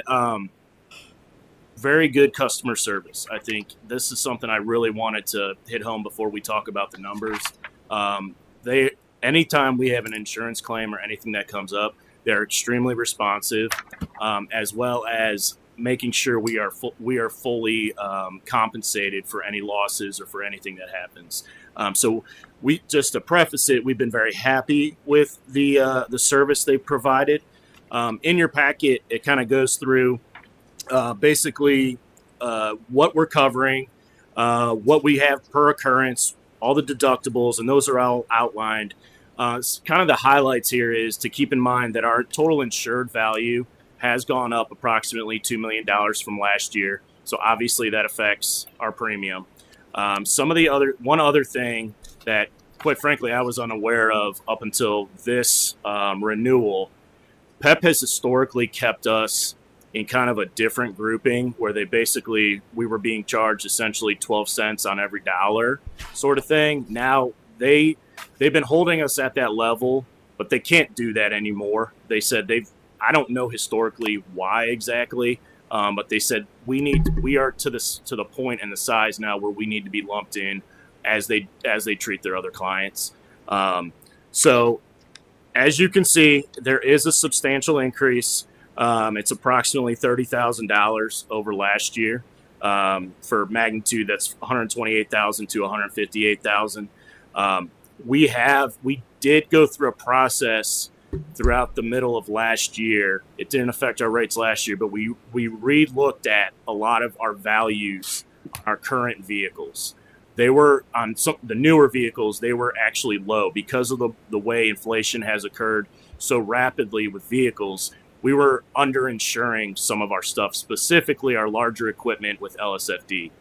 very good customer service. I think this is something I really wanted to hit home before we talk about the numbers. Anytime we have an insurance claim or anything that comes up, they're extremely responsive, as well as making sure we are fully compensated for any losses or for anything that happens. So we, just to preface it, we've been very happy with the service they've provided. In your packet, it kind of goes through basically what we're covering, what we have per occurrence, all the deductibles, and those are all outlined. Kind of the highlights here is to keep in mind that our total insured value has gone up approximately $2 million from last year. So obviously that affects our premium. One other thing that, quite frankly, I was unaware of up until this renewal, PEP has historically kept us in kind of a different grouping where we were being charged essentially 12 cents on every dollar sort of thing. Now they've been holding us at that level, but they can't do that anymore. They said I don't know historically why exactly, but they said we are to the point and the size now where we need to be lumped in as they treat their other clients. So as you can see, there is a substantial increase. It's approximately $30,000 over last year. For magnitude, that's 128,000 to 158,000. We did go through a process throughout the middle of last year. It didn't affect our rates last year, but we re-looked at a lot of our values, our current vehicles. They were on the newer vehicles, they were actually low because of the way inflation has occurred so rapidly with vehicles. We were underinsuring some of our stuff, specifically our larger equipment with LSFD.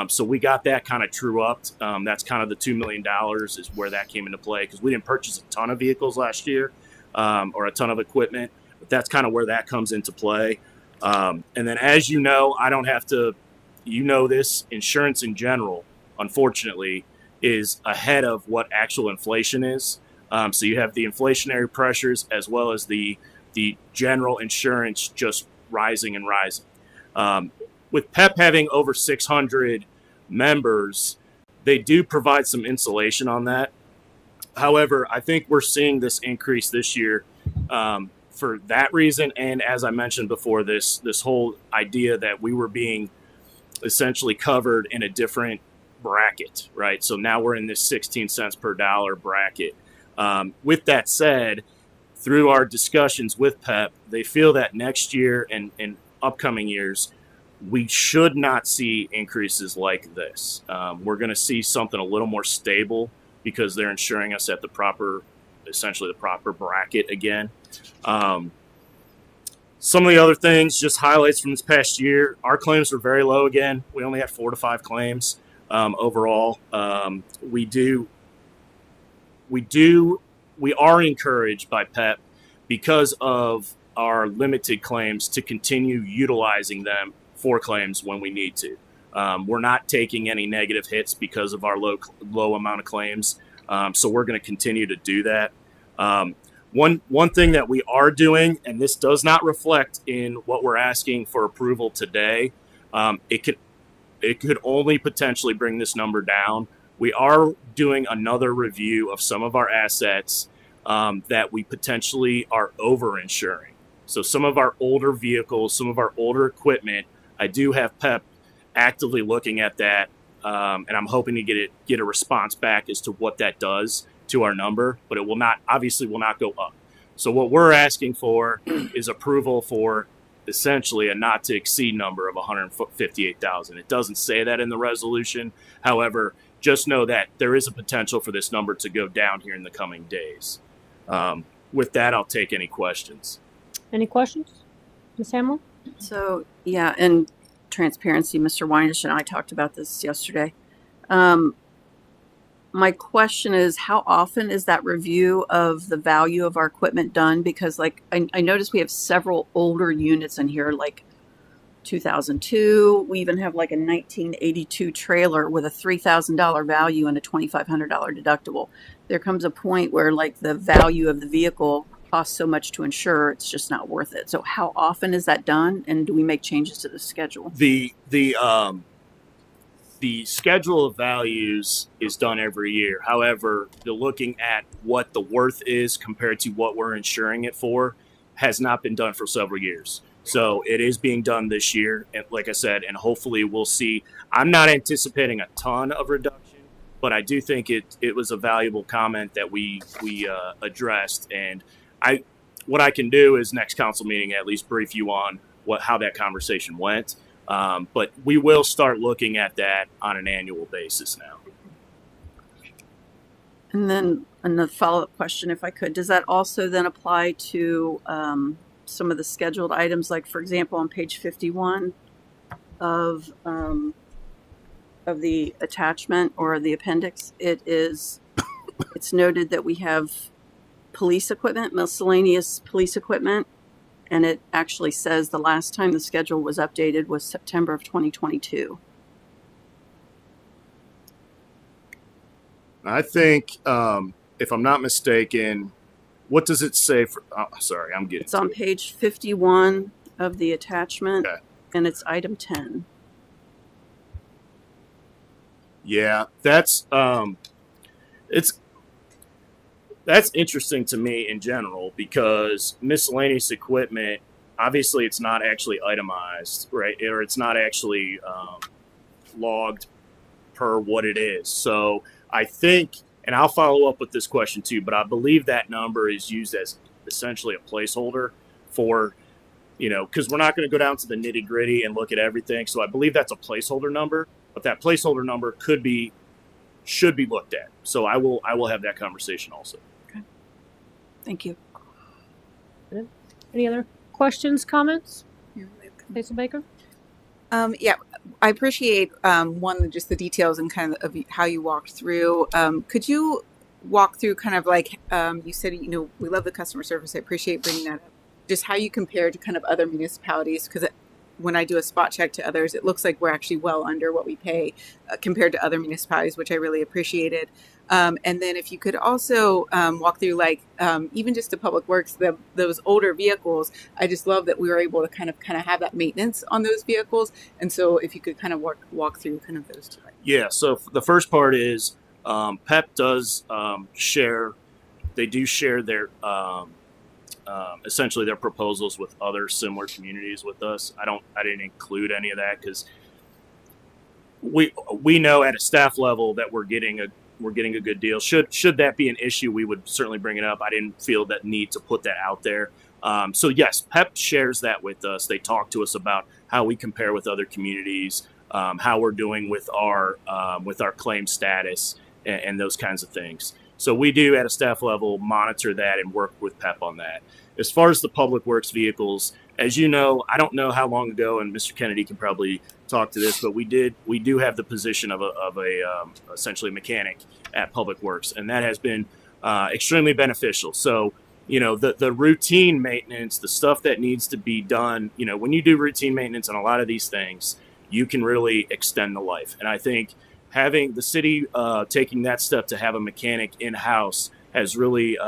So we got that kind of true up. That's kind of the $2 million is where that came into play, because we didn't purchase a ton of vehicles last year or a ton of equipment, but that's kind of where that comes into play. And then, as you know, I don't have to, this, insurance in general, unfortunately, is ahead of what actual inflation is. So you have the inflationary pressures as well as the general insurance just rising and rising. With PEP having over 600 members, they do provide some insulation on that. However, I think we're seeing this increase this year for that reason. And as I mentioned before, this whole idea that we were being essentially covered in a different bracket, right? So now we're in this 16 cents per dollar bracket. With that said, through our discussions with PEP, they feel that next year and upcoming years, we should not see increases like this. We're going to see something a little more stable because they're insuring us at the proper, essentially the proper bracket again. Some of the other things, just highlights from this past year, our claims were very low again. We only had 4 to 5 claims overall. We are encouraged by PEP because of our limited claims to continue utilizing them for claims when we need to. We're not taking any negative hits because of our low amount of claims. So we're going to continue to do that. One thing that we are doing, and this does not reflect in what we're asking for approval today, it could only potentially bring this number down. We are doing another review of some of our assets that we potentially are over-insuring. So some of our older vehicles, some of our older equipment, I do have PEP actively looking at that, and I'm hoping to get a response back as to what that does to our number, but it will not go up. So what we're asking for is approval for essentially a not to exceed number of 158,000. It doesn't say that in the resolution. However, just know that there is a potential for this number to go down here in the coming days. With that, I'll take any questions. Any questions? Ms. Hamlin? So, yeah, and transparency, Mr. Weinish and I talked about this yesterday. My question is, how often is that review of the value of our equipment done? Because, like, I noticed we have several older units in here, like 2002. We even have like a 1982 trailer with a $3,000 value and a $2,500 deductible. There comes a point where, like, the value of the vehicle costs so much to insure, it's just not worth it. So how often is that done, and do we make changes to the schedule? The schedule of values is done every year. However, the looking at what the worth is compared to what we're insuring it for has not been done for several years. So it is being done this year, and like I said, and hopefully we'll see. I'm not anticipating a ton of reduction, but I do think it was a valuable comment that we addressed. And what I can do is next council meeting at least brief you on how that conversation went. But we will start looking at that on an annual basis now. And then another follow-up question, if I could, does that also then apply to some of the scheduled items? Like, for example, on page 51 of the attachment or the appendix, it's noted that we have police equipment, miscellaneous police equipment, and it actually says the last time the schedule was updated was September of 2022. I think, if I'm not mistaken, what does it say for? Oh, sorry, I'm getting. It's on page 51 of the attachment, okay, and it's item 10. Yeah, that's interesting to me in general, because miscellaneous equipment, obviously it's not actually itemized, right? Or it's not actually logged per what it is. So I think, and I'll follow up with this question too, but I believe that number is used as essentially a placeholder for, because we're not going to go down to the nitty gritty and look at everything. So I believe that's a placeholder number, but that placeholder number should be looked at. So I will have that conversation also. Thank you. Any other questions, comments? Lisa Baker? Yeah, I appreciate just the details and kind of how you walked through. Could you walk through kind of like you said, we love the customer service. I appreciate bringing that up. Just how you compare to kind of other municipalities, because when I do a spot check to others, it looks like we're actually well under what we pay compared to other municipalities, which I really appreciated. And then if you could also walk through, like, even just the public works, those older vehicles, I just love that we were able to kind of have that maintenance on those vehicles. And so if you could kind of walk through kind of those two. Yeah. So the first part is PEP does share. They do share their essentially their proposals with other similar communities with us. I didn't include any of that because we know at a staff level that we're getting a good deal. Should that be an issue, we would certainly bring it up. I didn't feel that need to put that out there. So yes, PEP shares that with us. They talk to us about how we compare with other communities, how we're doing with our claim status, and those kinds of things. So we do at a staff level monitor that and work with PEP on that. As far as the public works vehicles, as you know, I don't know how long ago, and Mr. Kennedy can probably talk to this, but we do have the position of a essentially mechanic at Public Works, and that has been extremely beneficial. So, you know, the routine maintenance, the stuff that needs to be done, you know, when you do routine maintenance on a lot of these things, you can really extend the life. And I think having the city taking that step to have a mechanic in-house has really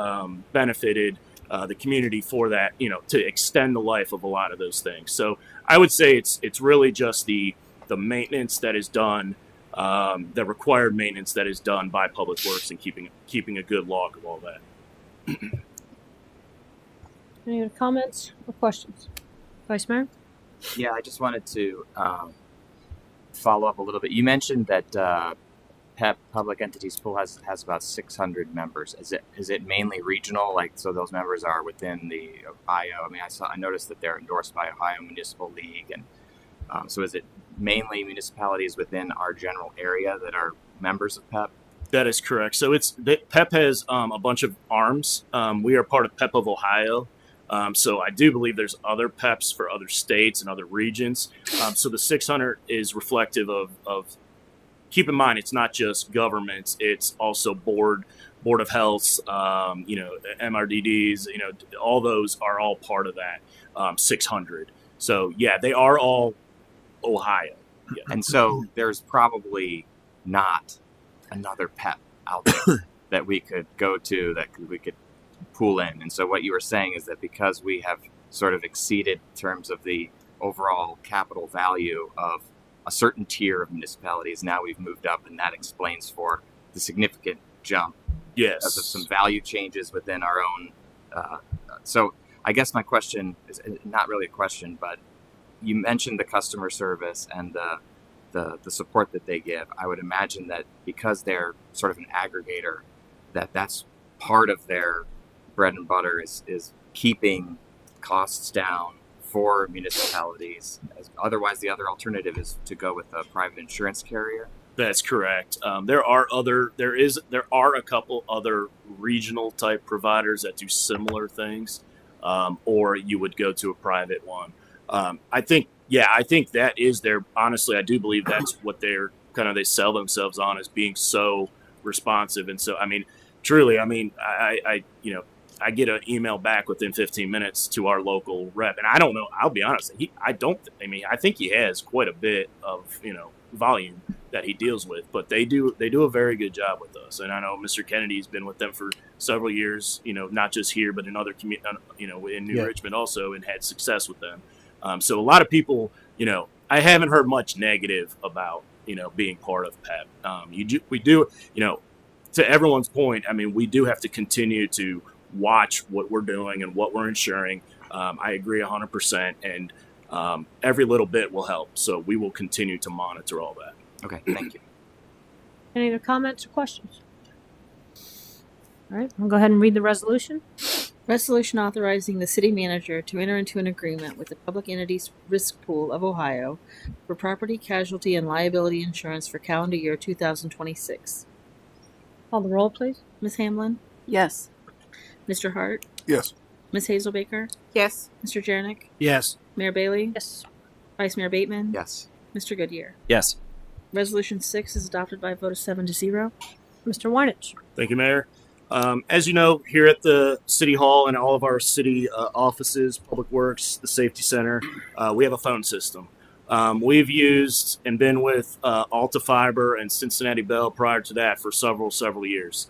benefited the community for that, you know, to extend the life of a lot of those things. So I would say it's really just the maintenance that is done, the required maintenance that is done by Public Works, and keeping a good log of all that. Any other comments or questions? Vice Mayor? Yeah, I just wanted to follow up a little bit. You mentioned that PEP, Public Entities Pool, has about 600 members. Is it mainly regional? Like, so those members are within the Ohio. I mean, I noticed that they're endorsed by Ohio Municipal League, and so is it mainly municipalities within our general area that are members of PEP? That is correct. So PEP has a bunch of arms. We are part of PEP of Ohio. So I do believe there's other PEPs for other states and other regions. So the 600 is reflective of keep in mind, it's not just governments, it's also Board of Health, you know, MRDDs, you know, all those are all part of that 600. So yeah, they are all Ohio. Yeah. And so there's probably not another PEP out there that we could go to we could pool in. And so what you were saying is that because we have sort of exceeded in terms of the overall capital value of a certain tier of municipalities, now we've moved up, and that explains for the significant jump. Yes. Because of some value changes within our own. So I guess my question is not really a question, but you mentioned the customer service and the support that they give. I would imagine that because they're sort of an aggregator, that's part of their bread and butter is keeping costs down for municipalities. Otherwise, the other alternative is to go with a private insurance carrier. That's correct. There are a couple other regional type providers that do similar things, or you would go to a private one. I think that is honestly, I do believe that's what they sell themselves on, as being so responsive. And so, I mean, truly, I mean, I get an email back within 15 minutes to our local rep, and I don't know. I'll be honest. I think he has quite a bit of, you know, volume that he deals with, but they do a very good job with us. And I know Mr. Kennedy's been with them for several years. You know, not just here, but in other you know, in New Richmond also, and had success with them. So a lot of people, you know, I haven't heard much negative about, you know, being part of PEP. We do, you know, to everyone's point. I mean, we do have to continue to watch what we're doing and what we're insuring. I agree 100%, and every little bit will help. So we will continue to monitor all that. Okay, thank you. Any other comments or questions? All right, I'll go ahead and read the resolution. Resolution authorizing the city manager to enter into an agreement with the Public Entities Risk Pool of Ohio for property, casualty, and liability insurance for calendar year 2026. Call the roll, please. Ms. Hamlin? Yes. Mr. Hart? Yes. Ms. Hazelbaker? Yes. Mr. Jernick? Yes. Mayor Bailey? Yes. Vice Mayor Bateman? Yes. Mr. Goodyear? Yes. Resolution 6 is adopted by a vote of 7-0. Mr. Weinich. Thank you, Mayor. As you know, here at the City Hall and all of our city offices, Public Works, the Safety Center, we have a phone system. We've used and been with Alta Fiber and Cincinnati Bell prior to that for several years.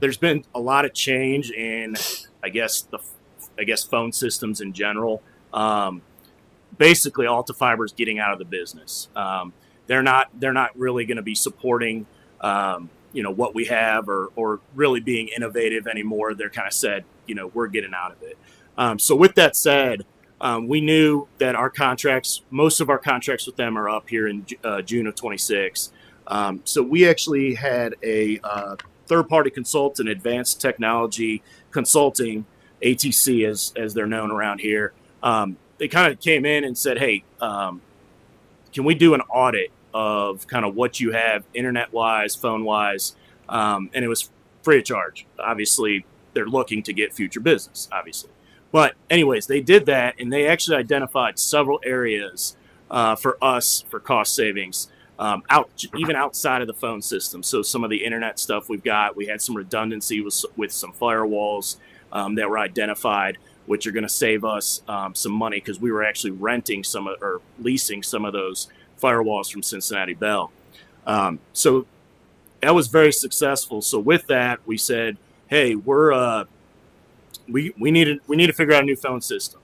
There's been a lot of change in, I guess, phone systems in general. Basically, Alta Fiber is getting out of the business. They're not really going to be supporting you know, what we have or really being innovative anymore. They're kind of said, you know, we're getting out of it. So with that said, we knew that our contracts, most of our contracts with them are up here in June of 26. So we actually had a third-party consultant, Advanced Technology Consulting, ATC as they're known around here. They kind of came in and said, hey, can we do an audit of kind of what you have internet-wise, phone-wise? And it was free of charge. Obviously, they're looking to get future business, obviously. But anyways, they did that, and they actually identified several areas for us for cost savings, even outside of the phone system. So some of the internet stuff we had some redundancy with some firewalls that were identified, which are going to save us some money because we were actually renting or leasing some of those firewalls from Cincinnati Bell. So that was very successful. So with that, we said, hey, we need to figure out a new phone system.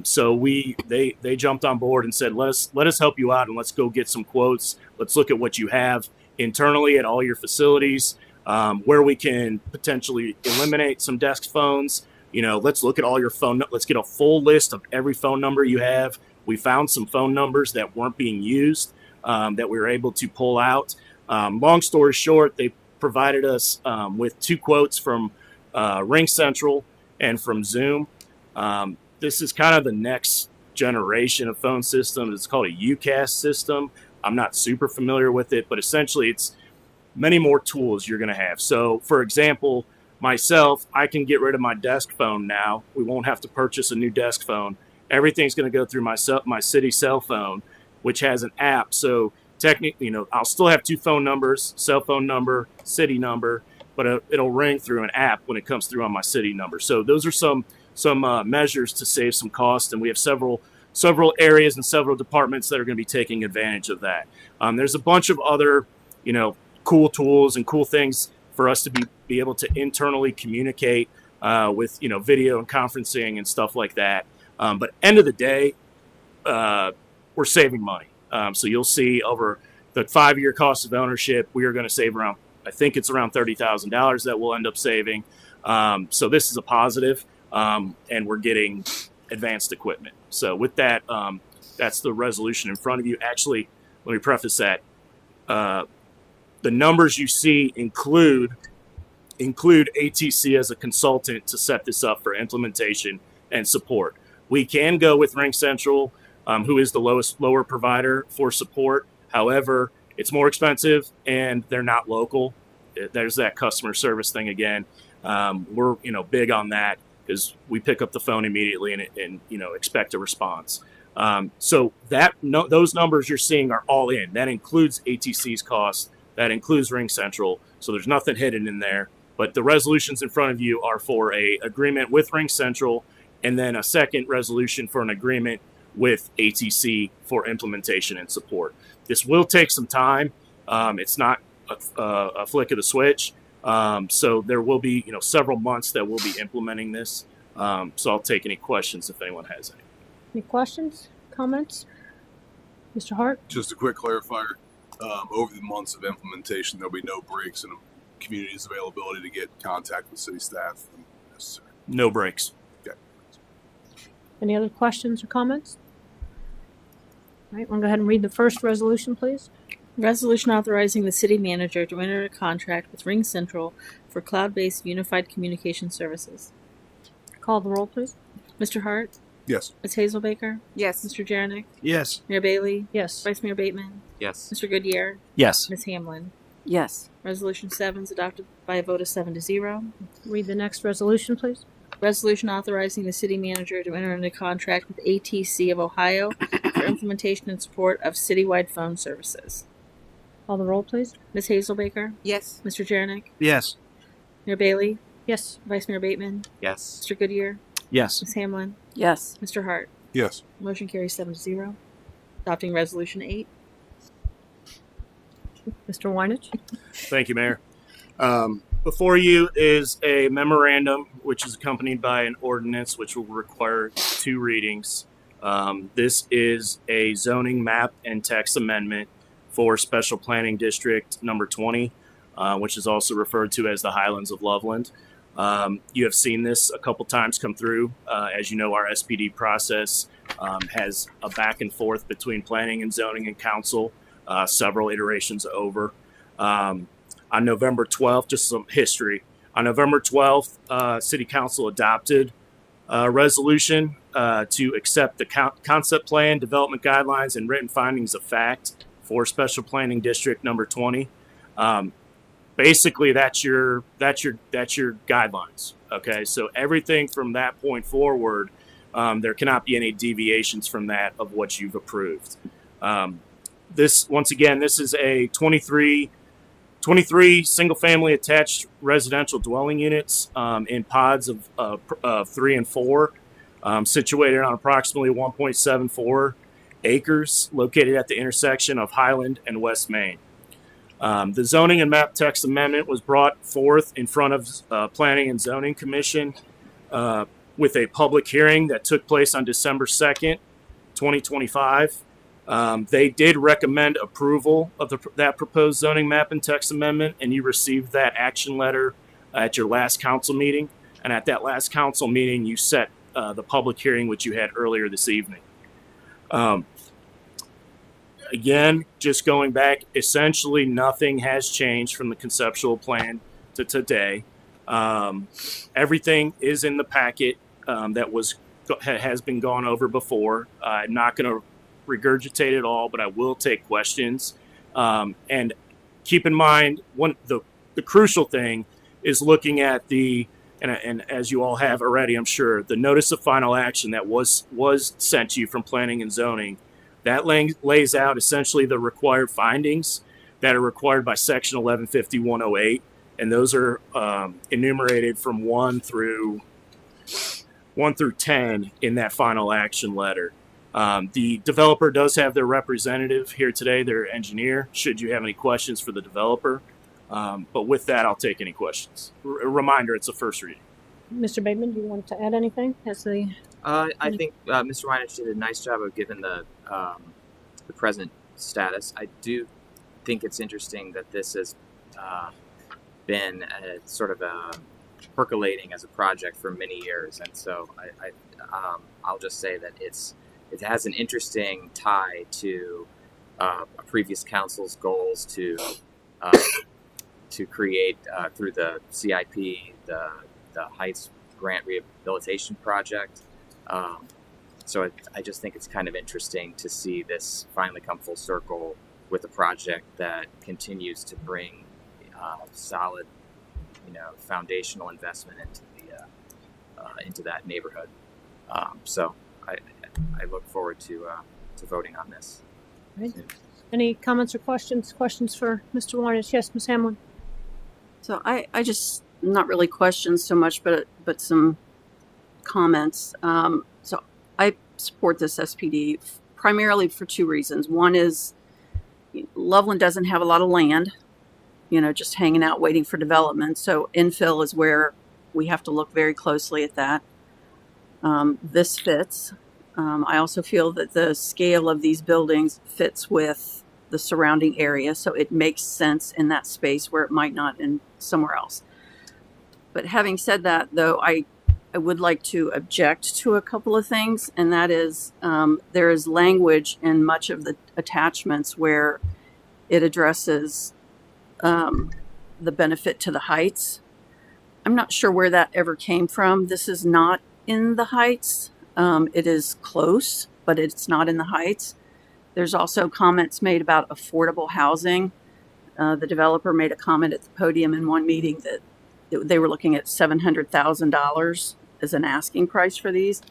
So they jumped on board and said, let us help you out and let's go get some quotes. Let's look at what you have internally at all your facilities, where we can potentially eliminate some desk phones. Let's look at all your phone. Let's get a full list of every phone number you have. We found some phone numbers that weren't being used that we were able to pull out. Long story short, they provided us with 2 quotes from Ring Central and from Zoom. This is kind of the next generation of phone systems. It's called a UCAS system. I'm not super familiar with it, but essentially it's many more tools you're going to have. So, for example, myself, I can get rid of my desk phone now. We won't have to purchase a new desk phone. Everything's going to go through my city cell phone, which has an app. So technically, I'll still have 2 phone numbers, cell phone number, city number, but it'll ring through an app when it comes through on my city number. So those are some measures to save some cost, and we have several areas and several departments that are going to be taking advantage of that. There's a bunch of other, cool tools and cool things for us to be able to internally communicate with, video and conferencing and stuff like that. But end of the day, we're saving money. So you'll see over the 5-year cost of ownership, we are going to save around, I think it's around $30,000 that we'll end up saving. So this is a positive, and we're getting advanced equipment. So with that, that's the resolution in front of you. Actually, let me preface that. The numbers you see include ATC as a consultant to set this up for implementation and support. We can go with Ring Central, who is the lower provider for support. However, it's more expensive and they're not local. There's that customer service thing again. We're big on that because we pick up the phone immediately and expect a response. So those numbers you're seeing are all in. That includes ATC's cost. That includes Ring Central. So there's nothing hidden in there. But the resolutions in front of you are for a agreement with Ring Central, and then a second resolution for an agreement with ATC for implementation and support. This will take some time. It's not a flick of the switch. So there will be, several months that we'll be implementing this. So I'll take any questions if anyone has any. Any questions, comments? Mr. Hart? Just a quick clarifier. Over the months of implementation, there'll be no breaks in the community's availability to get contact with city staff when necessary. No breaks. Okay. Any other questions or comments? All right, we'll go ahead and read the first resolution, please. Resolution authorizing the city manager to enter a contract with Ring Central for cloud-based unified communication services. Call the roll, please. Mr. Hart? Yes. Ms. Hazelbaker? Yes. Mr. Jarenick? Yes. Mayor Bailey? Yes. Vice Mayor Bateman? Yes. Mr. Goodyear? Yes. Ms. Hamlin? Yes. Resolution 7 is adopted by a vote of 7-0. Read the next resolution, please. Resolution authorizing the city manager to enter into contract with ATC of Ohio for implementation and support of citywide phone services. Call the roll, please. Ms. Hazelbaker? Yes. Mr. Jarenick? Yes. Mayor Bailey? Yes. Vice Mayor Bateman? Yes. Mr. Goodyear? Yes. Ms. Hamlin? Yes. Mr. Hart? Yes. Motion carries 7-0. Adopting Resolution 8. Mr. Weinich? Thank you, Mayor. Before you is a memorandum, which is accompanied by an ordinance, which will require 2 readings. This is a zoning map and text amendment for Special Planning District number 20, which is also referred to as the Highlands of Loveland. You have seen this a couple times come through. As you know, our SPD process has a back and forth between planning and zoning and council, several iterations over. On November 12th, just some history. On November 12th, City Council adopted a resolution to accept the concept plan, development guidelines, and written findings of fact for Special Planning District Number 20. Basically, that's your guidelines. Okay, so everything from that point forward, there cannot be any deviations from that of what you've approved. This is a 23 single-family attached residential dwelling units in pods of 3 and 4, situated on approximately 1.74 acres, located at the intersection of Highland and West Main. The zoning and map text amendment was brought forth in front of Planning and Zoning Commission with a public hearing that took place on December 2nd, 2025. They did recommend approval of that proposed zoning map and text amendment, and you received that action letter at your last council meeting. And at that last council meeting, you set the public hearing, which you had earlier this evening. Again, just going back, essentially nothing has changed from the conceptual plan to today. Everything is in the packet that has been gone over before. I'm not going to regurgitate it all, but I will take questions. And keep in mind, the crucial thing is looking at and as you all have already, I'm sure, the notice of final action that was sent to you from Planning and Zoning. That lays out essentially the required findings that are required by Section 1150-108, and those are enumerated from 1 through 10 in that final action letter. The developer does have their representative here today, their engineer, should you have any questions for the developer. But with that, I'll take any questions. A reminder, it's a first reading. Mr. Bateman, do you want to add anything? I think Mr. Weinich did a nice job of giving the present status. I do think it's interesting that this has been sort of percolating as a project for many years, and so I'll just say that it has an interesting tie to a previous council's goals to create through the CIP the Heights Grant Rehabilitation Project. So I just think it's kind of interesting to see this finally come full circle with a project that continues to bring solid, foundational investment into that neighborhood. So I look forward to voting on this. Right. Any comments or questions? Questions for Mr. Warnish? Yes, Ms. Hamlin. So I just, not really questions so much, but some comments. So I support this SPD primarily for 2 reasons. One is Loveland doesn't have a lot of land, just hanging out waiting for development. So infill is where we have to look very closely at that. This fits. I also feel that the scale of these buildings fits with the surrounding area, so it makes sense in that space where it might not in somewhere else. But having said that, though, I would like to object to a couple of things, and that is there is language in much of the attachments where it addresses the benefit to the Heights. I'm not sure where that ever came from. This is not in the Heights. It is close, but it's not in the Heights. There's also comments made about affordable housing. The developer made a comment at the podium in one meeting that they were looking at $700,000 as an asking price for these.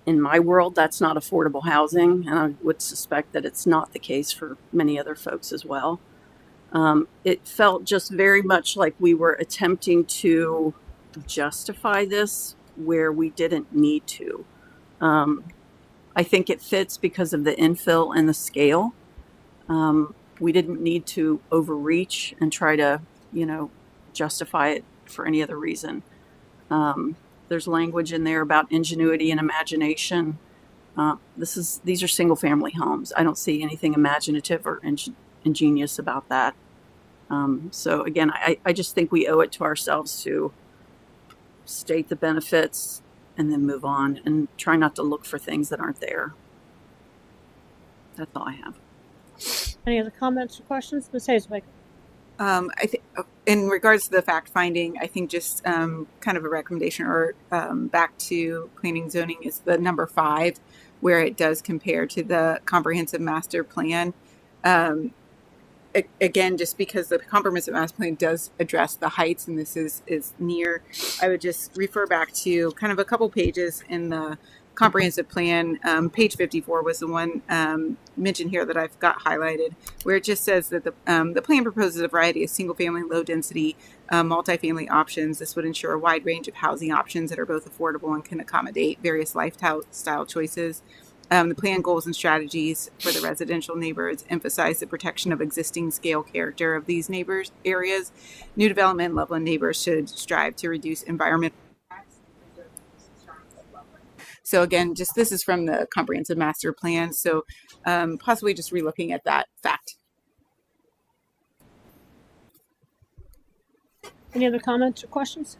In my world, that's not affordable housing, and I would suspect that it's not the case for many other folks as well. It felt just very much like we were attempting to justify this where we didn't need to. I think it fits because of the infill and the scale. We didn't need to overreach and try to, justify it for any other reason. There's language in there about ingenuity and imagination. These are single family homes. I don't see anything imaginative or ingenious about that. So again, I just think we owe it to ourselves to state the benefits, and then move on, and try not to look for things that aren't there. That's all I have. Any other comments or questions? Ms. Hazelbeck? I think in regards to the fact finding, I think just kind of a recommendation or back to planning zoning is the number 5, where it does compare to the comprehensive master plan. Again, just because the comprehensive master plan does address the heights, and this is near, I would just refer back to kind of a couple pages in the comprehensive plan. Page 54 was the one mentioned here that I've got highlighted, where it just says that the plan proposes a variety of single-family, low-density, multifamily options. This would ensure a wide range of housing options that are both affordable and can accommodate various lifestyle choices. The plan goals and strategies for the residential neighborhoods emphasize the protection of existing scale character of these neighbors areas. New development in Loveland neighbors should strive to reduce environmental impacts. So again, just this is from the comprehensive master plan. So possibly just relooking at that fact. Any other comments or questions?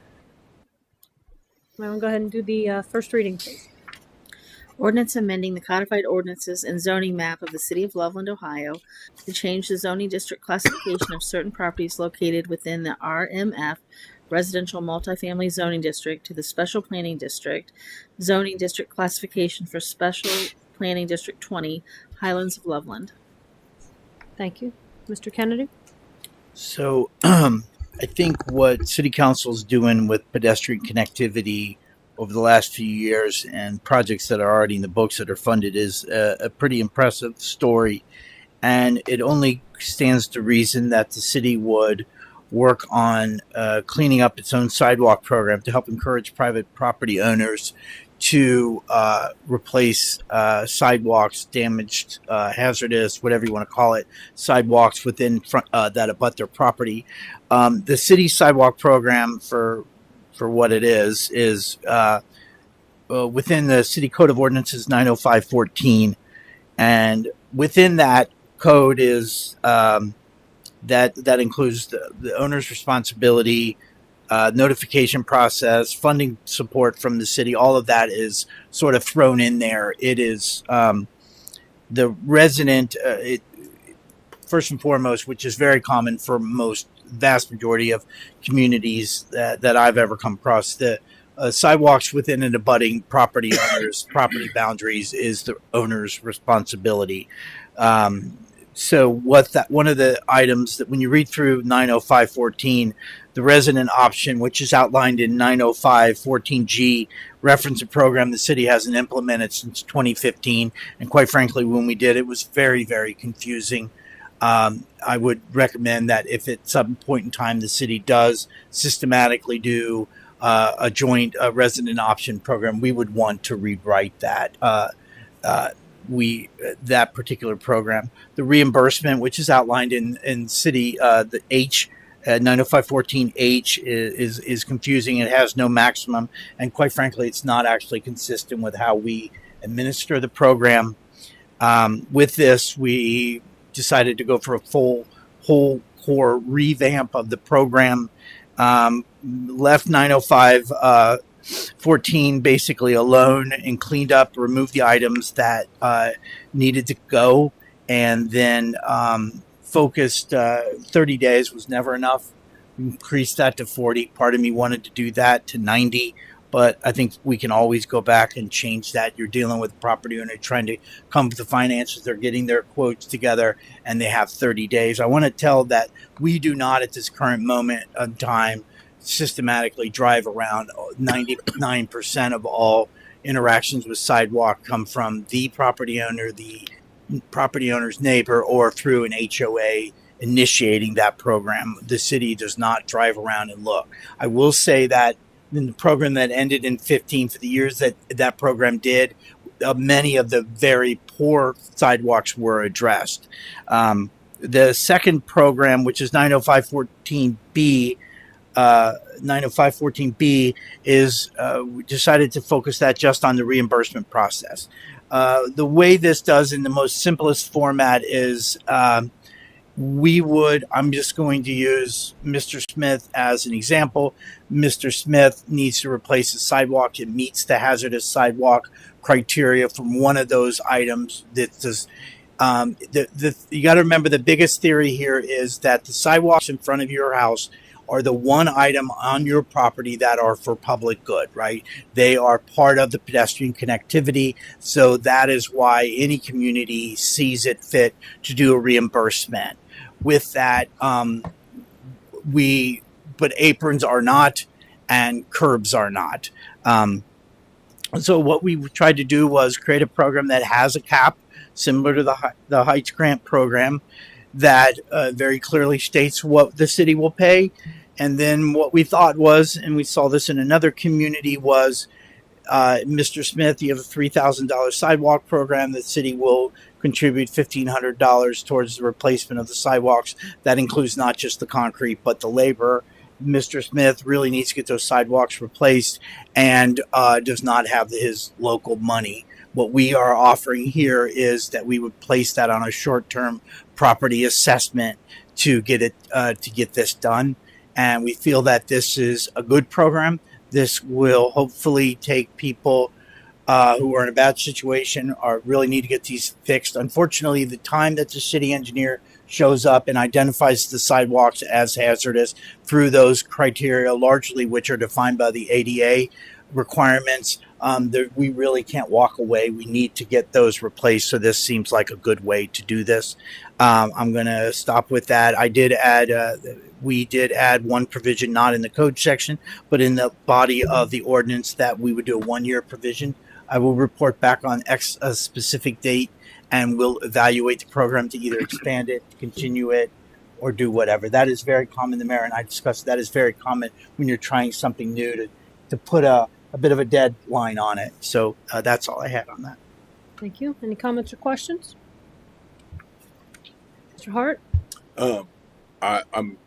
We'll go ahead and do the first reading, please. Ordinance amending the codified ordinances and zoning map of the city of Loveland, Ohio, to change the zoning district classification of certain properties located within the RMF residential multifamily zoning district to the special planning district, zoning district classification for special planning district 20, Highlands of Loveland. Thank you. Mr. Kennedy? So I think what City Council is doing with pedestrian connectivity over the last few years and projects that are already in the books that are funded is a pretty impressive story. And it only stands to reason that the city would work on cleaning up its own sidewalk program to help encourage private property owners to replace sidewalks, damaged, hazardous, whatever you want to call it, sidewalks within that abut their property. The city sidewalk program for what it is within the city code of ordinances 90514, and within that code is that includes the owner's responsibility, notification process, funding support from the city. All of that is sort of thrown in there. It is the resident, first and foremost, which is very common for vast majority of communities that I've ever come across. The sidewalks within an abutting property owner's property boundaries is the owner's responsibility. So one of the items that when you read through 90514, the resident option, which is outlined in 90514G, reference a program the city hasn't implemented since 2015. And quite frankly, when we did, it was very, very confusing. I would recommend that if at some point in time the city does systematically do a joint resident option program, we would want to rewrite that that particular program. The reimbursement, which is outlined in city the H 90514H is confusing. It has no maximum, and quite frankly, it's not actually consistent with how we administer the program. With this, we decided to go for a whole core revamp of the program. Left 90514 basically alone and cleaned up, removed the items that needed to go, and then focused 30 days was never enough. Increased that to 40. Part of me wanted to do that to 90, but I think we can always go back and change that. You're dealing with a property owner trying to come with the finances. They're getting their quotes together, and they have 30 days. I want to tell that we do not, at this current moment of time, systematically drive around. 99% of all interactions with sidewalk come from the property owner, the property owner's neighbor, or through an HOA initiating that program. The city does not drive around and look. I will say that in the program that ended in 15, for the years that program did, many of the very poor sidewalks were addressed. The second program, which is 90514B, 90514B is we decided to focus that just on the reimbursement process. The way this does in the most simplest format is I'm just going to use Mr. Smith as an example. Mr. Smith needs to replace a sidewalk. It meets the hazardous sidewalk criteria from one of those items that does. You got to remember, the biggest theory here is that the sidewalks in front of your house are the one item on your property that are for public good, right? They are part of the pedestrian connectivity. So that is why any community sees it fit to do a reimbursement. With that, but aprons are not and curbs are not. So what we tried to do was create a program that has a cap, similar to the Heights Grant program, that very clearly states what the city will pay. And then what we thought was, and we saw this in another community, was Mr. Smith, you have a $3,000 sidewalk program. The city will contribute $1,500 towards the replacement of the sidewalks. That includes not just the concrete, but the labor. Mr. Smith really needs to get those sidewalks replaced and does not have his local money. What we are offering here is that we would place that on a short-term property assessment to get this done. And we feel that this is a good program. This will hopefully take people who are in a bad situation or really need to get these fixed. Unfortunately, the time that the city engineer shows up and identifies the sidewalks as hazardous through those criteria, largely which are defined by the ADA requirements, we really can't walk away. We need to get those replaced. So this seems like a good way to do this. I'm going to stop with that. We did add one provision, not in the code section, but in the body of the ordinance, that we would do a 1-year provision. I will report back on a specific date, and we'll evaluate the program to either expand it, continue it, or do whatever. That is very common. The mayor and I discussed that is very common when you're trying something new to put a bit of a deadline on it. So that's all I had on that. Thank you. Any comments or questions? Mr. Hart? I'm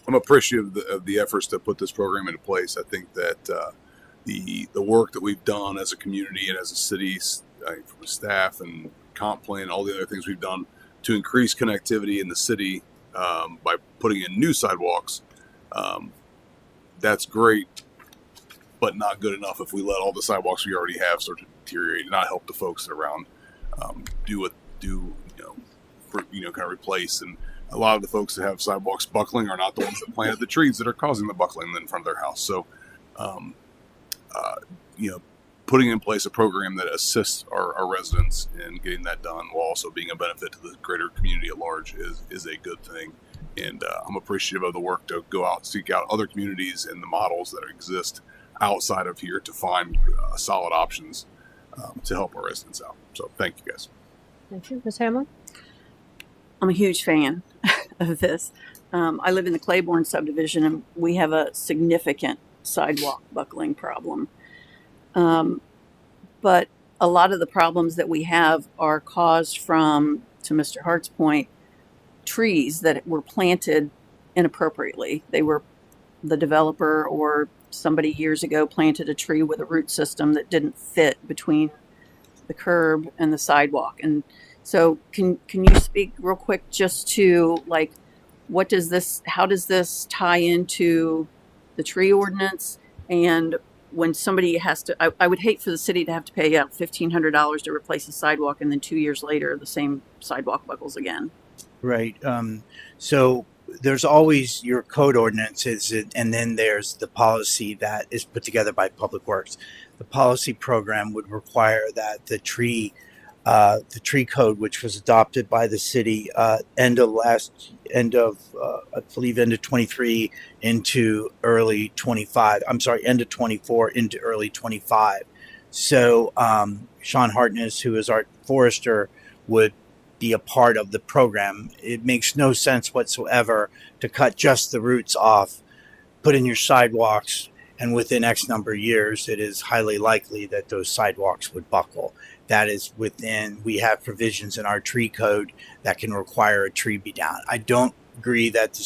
appreciative of the efforts to put this program into place. I think that the work that we've done as a community and as a city, from staff and comp plan, all the other things we've done to increase connectivity in the city by putting in new sidewalks, that's great, but not good enough if we let all the sidewalks we already have start to deteriorate and not help the folks around kind of replace. And a lot of the folks that have sidewalks buckling are not the ones that planted the trees that are causing the buckling in front of their house. So, putting in place a program that assists our residents in getting that done while also being a benefit to the greater community at large is a good thing. And I'm appreciative of the work to go out and seek out other communities and the models that exist outside of here to find solid options to help our residents out. So thank you, guys. Thank you. Ms. Hamlin? I'm a huge fan of this. I live in the Claiborne subdivision, and we have a significant sidewalk buckling problem. But a lot of the problems that we have are caused from, to Mr. Hart's point, trees that were planted inappropriately. The developer or somebody years ago planted a tree with a root system that didn't fit between the curb and the sidewalk. And so can you speak real quick just to how does this tie into the tree ordinance? And when somebody has to, I would hate for the city to have to pay out $1,500 to replace a sidewalk, and then 2 years later, the same sidewalk buckles again. Right. So there's always your code ordinances, and then there's the policy that is put together by Public Works. The policy program would require that the tree code, which was adopted by the city end of 23 into early 25. I'm sorry, end of 24 into early 25. So Sean Hartness, who is our forester, would be a part of the program. It makes no sense whatsoever to cut just the roots off, put in your sidewalks, and within X number of years, it is highly likely that those sidewalks would buckle. That is we have provisions in our tree code that can require a tree be down. I don't agree that the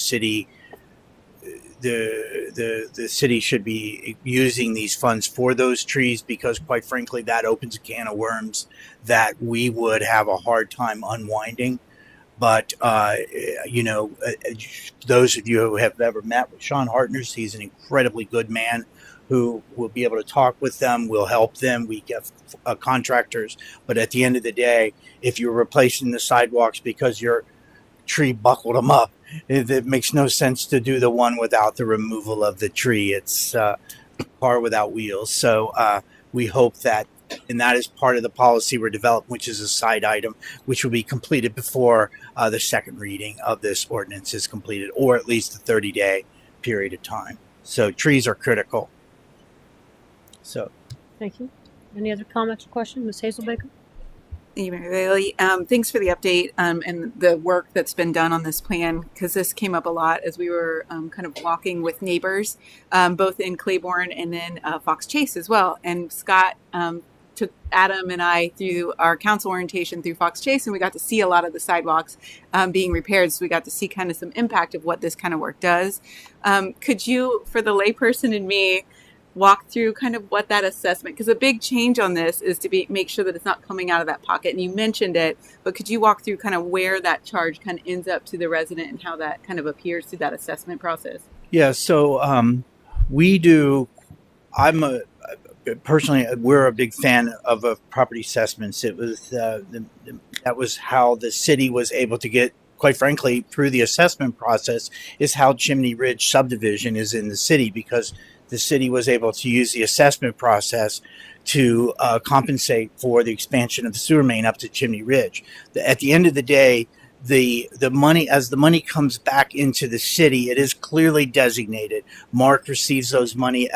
city should be using these funds for those trees, because quite frankly, that opens a can of worms that we would have a hard time unwinding. But those of you who have ever met with Sean Hartners, he's an incredibly good man who will be able to talk with them. We'll help them. We get contractors. But at the end of the day, if you're replacing the sidewalks because your tree buckled them up, it makes no sense to do the one without the removal of the tree. It's car without wheels. So we hope that, and that is part of the policy we're developing, which is a side item, which will be completed before the second reading of this ordinance is completed, or at least a 30-day period of time. So trees are critical. So, Thank you. Any other comments or questions? Ms. Hazelbaker? Thank you, Mary Bailey. Thanks for the update and the work that's been done on this plan, because this came up a lot as we were kind of walking with neighbors, both in Claiborne and then Fox Chase as well. And Scott took Adam and I through our council orientation through Fox Chase, and we got to see a lot of the sidewalks being repaired. So we got to see kind of some impact of what this kind of work does. Could you, for the layperson in me, walk through kind of what that assessment, because a big change on this is to make sure that it's not coming out of that pocket. And you mentioned it, but could you walk through kind of where that charge kind of ends up to the resident and how that kind of appears through that assessment process? yeah, so we do, personally, we're a big fan of property assessments. It was, that was how the city was able to get, quite frankly, through the assessment process, is how Chimney Ridge subdivision is in the city, because the city was able to use the assessment process to compensate for the expansion of the sewer main up to Chimney Ridge. At the end of the day, the money, as the money comes back into the city, it is clearly designated. Mark receives those money,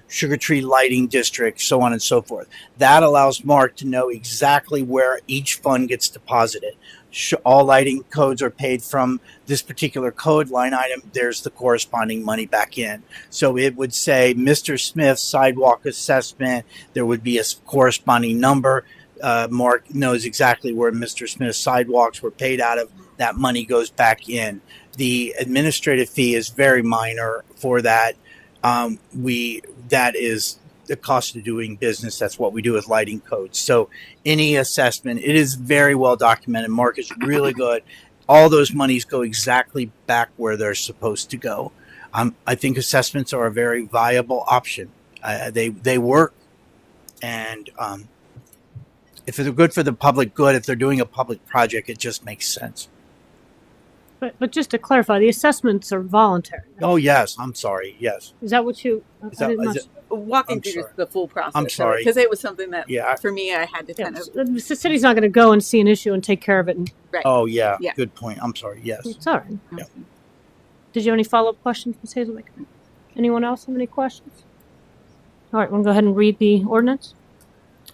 Sugar Tree Lighting District, so on and so forth. That allows Mark to know exactly where each fund gets deposited. All lighting codes are paid from this particular code line item. There's the corresponding money back in. So it would say Mr. Smith's sidewalk assessment. There would be a corresponding number. Mark knows exactly where Mr. Smith's sidewalks were paid out of. That money goes back in. The administrative fee is very minor for that. That is the cost of doing business. That's what we do with lighting codes. So any assessment, it is very well documented. Mark is really good. All those monies go exactly back where they're supposed to go. I think assessments are a very viable option. They work, and if they're good for the public good, if they're doing a public project, it just makes sense. But just to clarify, the assessments are voluntary. Oh, yes. I'm sorry. Yes. Is that what you? Walking I'm through sorry. the full process. I'm sorry. Because it was something that, Yeah. for me, I had to kind of. The city's not going to go and see an issue and take care of it. Right. Oh, yeah. Yeah. Good point. I'm sorry. Yes. It's all right. Yeah. Did you have any follow-up questions, Ms. Hazelbaker? Anyone else have any questions? All right, we'll go ahead and read the ordinance.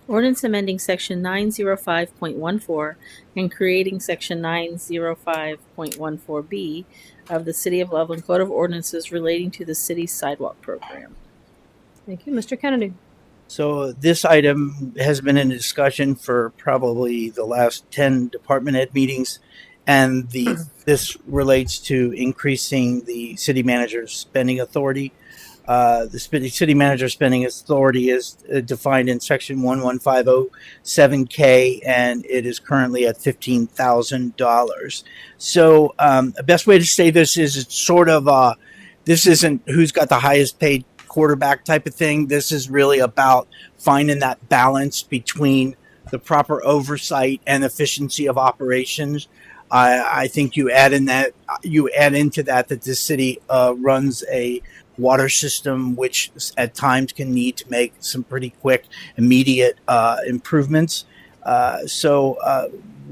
Ordinance amending section 905.14 and creating section 905.14B of the City of Loveland Code of Ordinances relating to the city's sidewalk program. Thank you. Mr. Kennedy. So this item has been in discussion for probably the last 10 department head meetings, and this relates to increasing the city manager's spending authority. The city manager spending authority is defined in section 11507K, and it is currently at $15,000. So the best way to say this is it's sort of this isn't who's got the highest paid quarterback type of thing. This is really about finding that balance between the proper oversight and efficiency of operations. I think you add into that the city runs a water system which at times can need to make some pretty quick, immediate improvements. So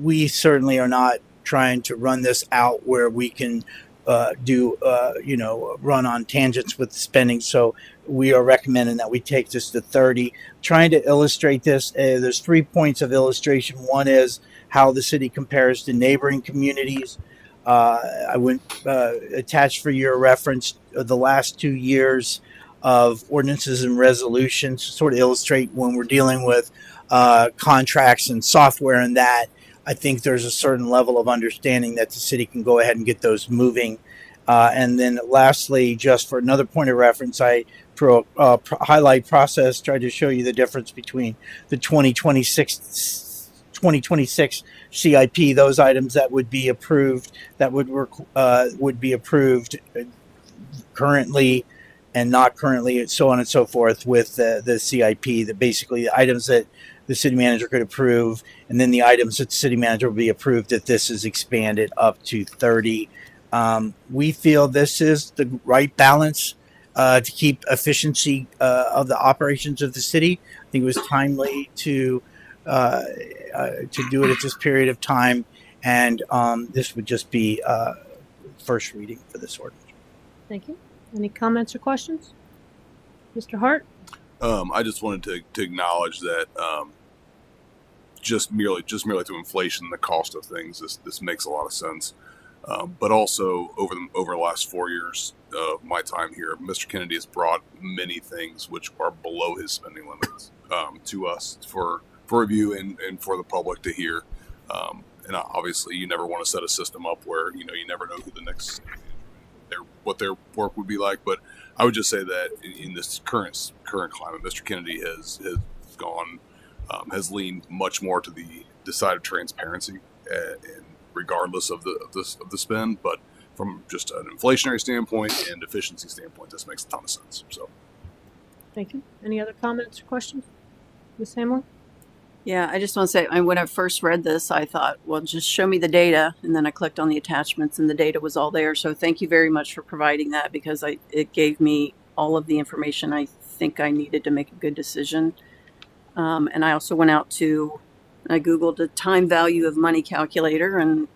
we certainly are not trying to run this out where we can run on tangents with spending. So we are recommending that we take this to 30. Trying to illustrate this, there's 3 points of illustration. One is how the city compares to neighboring communities. I went attached for your reference the last 2 years of ordinances and resolutions to sort of illustrate when we're dealing with contracts and software and that. I think there's a certain level of understanding that the city can go ahead and get those moving. And then lastly, just for another point of reference, I highlight process, tried to show you the difference between the 2026 2026 CIP, those items that would be approved, that would be approved currently and not currently, so on and so forth with the CIP, that basically the items that the city manager could approve, and then the items that the city manager will be approved if this is expanded up to 30. We feel this is the right balance to keep efficiency of the operations of the city. I think it was timely to do it at this period of time, and this would just be first reading for this ordinance. Thank you. Any comments or questions? Mr. Hart? I just wanted to acknowledge that just merely through inflation, the cost of things, this makes a lot of sense. But also over the last 4 years of my time here, Mr. Kennedy has brought many things which are below his spending limits to us for review and for the public to hear. And obviously, you never want to set a system up where you never know who the next what their work would be like. But I would just say that in this current climate, Mr. Kennedy has leaned much more to the side of transparency, and regardless of the spend. But from just an inflationary standpoint and efficiency standpoint, this makes a ton of sense. So, thank you. Any other comments or questions, Ms. Hamlin? Yeah, I just want to say, when I first read this, I thought, well, just show me the data. And then I clicked on the attachments and the data was all there. So thank you very much for providing that, because it gave me all of the information I think I needed to make a good decision. And I also went out I Googled the time value of money calculator, and